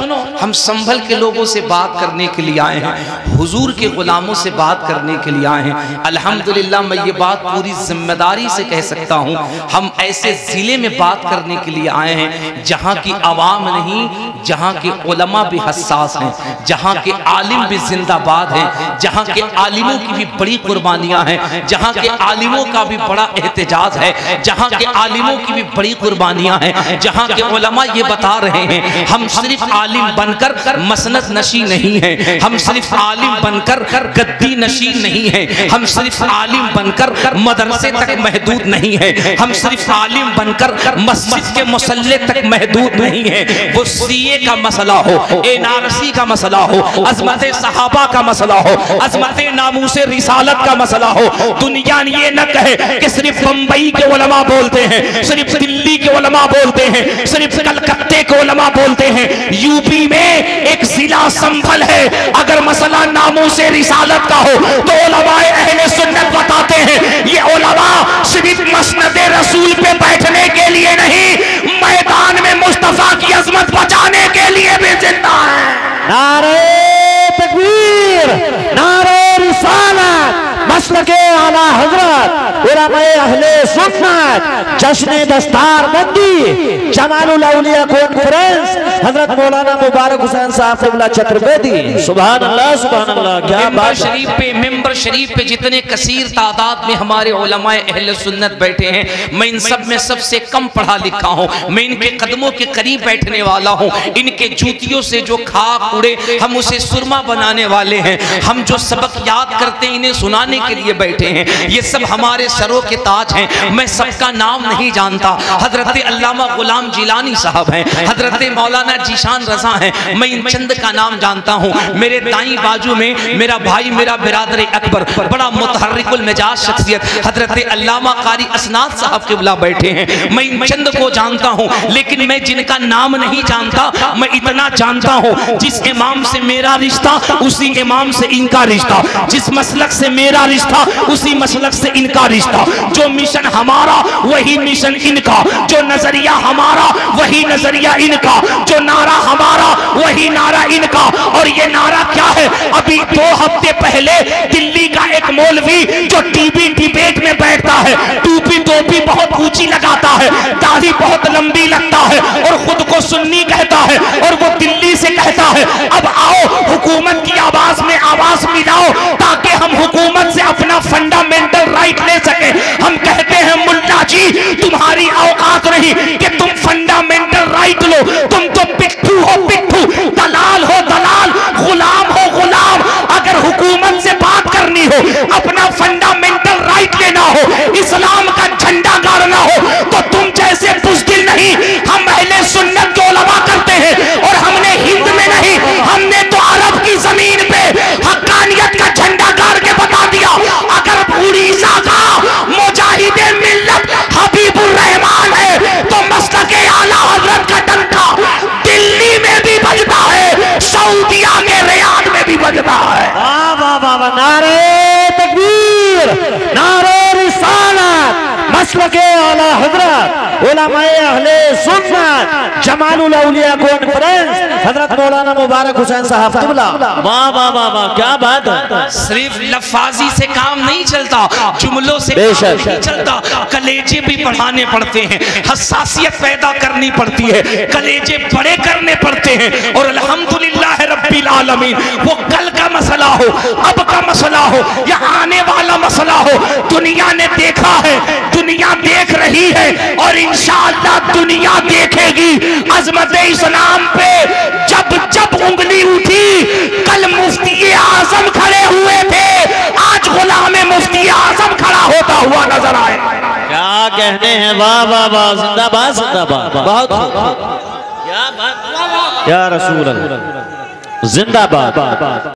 हम संभल के लोगों से बात करने के लिए आए हैं, हुजूर के गुलामों से बात करने के लिए आए हैं। अल्हम्दुलिल्लाह मैं ये बात पूरी जिम्मेदारी से कह सकता हूँ, हम ऐसे जिले में बात करने के लिए आए हैं जहाँ की आवाम नहीं, जहाँ के उलमा भी हसास हैं, जहाँ के आलिम भी जिंदाबाद हैं, जहाँ के आलिमों की भी बड़ी कुर्बानियां हैं, जहाँ के आलिमों का भी बड़ा एहतजाज है, जहाँ के आलिमों की भी बड़ी कुर्बानियां हैं, जहाँ के उलमा ये बता रहे हैं हम सिर्फ आलिम बनकर मसनद नशी नहीं है, हम सिर्फ आलिम बनकर गद्दी नशी नहीं है, हम सिर्फ आलिम बनकर मदरसे तक महदूद नहीं है, हम सिर्फ आलिम बनकर मस्जिद के मुसल्ले तक महदूद नहीं है। वो सीए का मसला हो, एनआरसी का मसला हो, अजमत सहाबा का मसला हो, अजमत नामूसे रिसालत का मसला हो, दुनिया ये न कहे कि सिर्फ बंबई के उलमा बोलते हैं, सिर्फ दिल्ली के उलमा बोलते हैं, सिर्फ कलकत्ते के उलमा बोलते हैं। यूपी में एक जिला संभल है, अगर मसला नामूसे रिसालत का हो तो उलमाए अहले सुन्नत बताते हैं ये उलमा सिर्फ मसनद रसूल पे बैठने के लिए नहीं, मैदान में मुस्तफा की अजमत बचाने के लिए भी जिंदा है। नारे तकबीर, नारे रिसालत, मसलके आला हजरत, उलमाए अहले सुन्नत, जश्न दस्तार बंदी, जमालुल औलिया कॉन्फ्रेंस, हजरत मौलाना मुबारक हुसैन साहब क़िबला चतुर्वेदी। सुभान अल्लाह सुभान अल्लाह, क्या बात। मेंबर शरीफ पे जितने कसीर तादाद में हमारे उलमाए अहले सुन्नत बैठे हैं, मैं इन सब में सबसे कम पढ़ा लिखा हूँ, मैं इनके कदमों के करीब बैठने वाला हूँ, इनके जूतियों से जो खाक उड़े हम उसे सुरमा बनाने वाले हैं, हम जो सबक याद करते हैं इन्हें सुनाने के लिए बैठे हैं, ये सब हमारे सरों के ताज हैं। मैं सबका नाम नहीं जानता, हजरत अल्लामा गुलाम जिलानी साहब हैं, हजरत मौलाना जीशान रजा हैं, मैं इन चंद का नाम जानता हूँ। मेरे दाई बाजू में मेरा भाई, मेरा बिरादर अकबर, बड़ा मुतहर्रिकुल मिजाज शख्सियत हजरत अल्लामा कारी असनाद साहब क़िबला बैठे हैं, मैं इन चंद को जानता हूँ, लेकिन मैं जिनका नाम नहीं जानता मैं इतना जानता हूँ, जिस इमाम से मेरा रिश्ता उसी इमाम से इनका रिश्ता, जिस मसलक से मेरा रिश्ता उसी मसलक से इनका रिश्ता, जो मिशन हमारा वही मिशन इनका, जो नजरिया हमारा वही नजरिया इनका, जो नारा हमारा वही नारा इनका। और ये नारा क्या है? अभी 2 हफ्ते पहले दिल्ली का एक मौलवी जो टीवी डिबेट में बैठता है, टोपी बहुत ऊंची लगाता है, दाढ़ी बहुत लंबी लगता है और खुद को सुन्नी कहता है, और वो दिल्ली से कहता है अब आओ हुकूमत की आवाज में आवाज पास मिलाओ ताकि हम हुकूमत से अपना फंडामेंटल राइट ले सके। हम कहते हैं मुल्ला जी तुम्हारी औकात नहीं कि तुम फंडामेंटल राइट लो, तुम तो पिट्ठू हो पिट्ठू, दलाल हो दलाल, गुलाम हो गुलाम। अगर हुकूमत से बात करनी हो, अपना फंडामेंटल राइट लेना हो, इस्लाम का झंडा गाड़ना हो, तो तुम जैसे बुज़दिल नहीं, हम अहले सुन्नत के उलमा करते हैं। और हमने हिंद में नहीं, हमने तो अरब की जमीन पे हक्कानियत का झंडा गाड़ के बता दिया। अगर उड़ीसा का मुजाहिदे मिल्लत हबीबुर रहमान है तो मसलके आला हजरत का डंका दिल्ली में भी बजता है, सऊदिया के रियाद में भी बजता है। वाह वाह वाह वाह, नारे तकबीर, नारे रिसालत, मसलके आला हजरत उलमाए अहले सुन्नत जमालुल औलिया कॉन्फ्रेंस हजरत मौलाना मुबारक हुसैन साहब क़िबला। वाह वाह वाह वाह, क्या बात है। सिर्फ लफ्ज़ी से काम नहीं चलता, जुमलों से काम नहीं चलता, कलेजे भी बढ़ाने पड़ते हैं, हसासियत पैदा करनी पड़ती है, कलेजे बड़े करने पड़ते हैं। और अल्हम्दुलिल्लाह रब्बिल आलमीन, वो कल का मसला हो, अब का मसला हो या आने वाला मसला हो, दुनिया ने देखा है, दुनिया देख रही है और इंशाअल्लाह दुनिया देखेगी। अज़मत इस्लाम पे जब जब उंगली उठी, कल मुफ्ती आजम खड़े हुए थे, आज गुलाम मुफ्ती आजम खड़ा होता हुआ नजर आए। क्या कहने हैं, वाह वाह वाह, जिंदाबाद जिंदाबाद, बहुत क्या बात, या रसूल अल्लाह, जिंदाबाद।